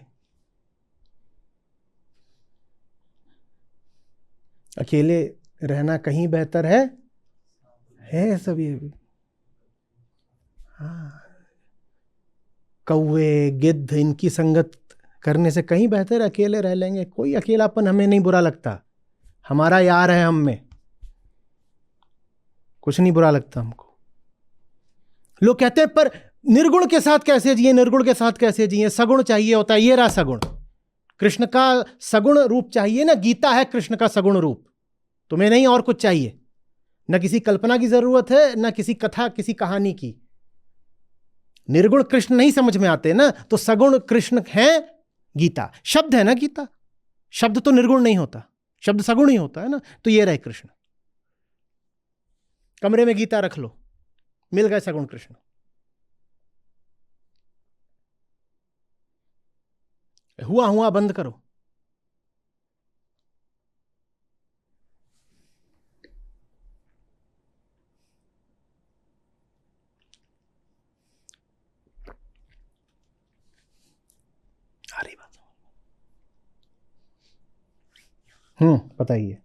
अकेले रहना कहीं बेहतर है सब ये। हाँ, कौवे गिद्ध इनकी संगत करने से कहीं बेहतर अकेले रह लेंगे। कोई अकेलापन हमें नहीं बुरा लगता, हमारा यार है हम में, कुछ नहीं बुरा लगता हमको। लोग कहते हैं पर निर्गुण के साथ कैसे जिए, निर्गुण के साथ कैसे जिए, सगुण चाहिए होता है। ये रहा सगुण, कृष्ण का सगुण रूप चाहिए ना, गीता है कृष्ण का सगुण रूप। तुम्हें नहीं और कुछ चाहिए, न किसी कल्पना की जरूरत है, न किसी कथा किसी कहानी की। निर्गुण कृष्ण नहीं समझ में आते ना, तो सगुण कृष्ण है गीता। शब्द है ना गीता, शब्द तो निर्गुण नहीं होता, शब्द सगुण ही होता है ना। तो ये रहे कृष्ण। कमरे में गीता रख लो, मिल गए सगुण कृष्ण। हुआ हुआ बंद करो। आ रही बात? बताइए।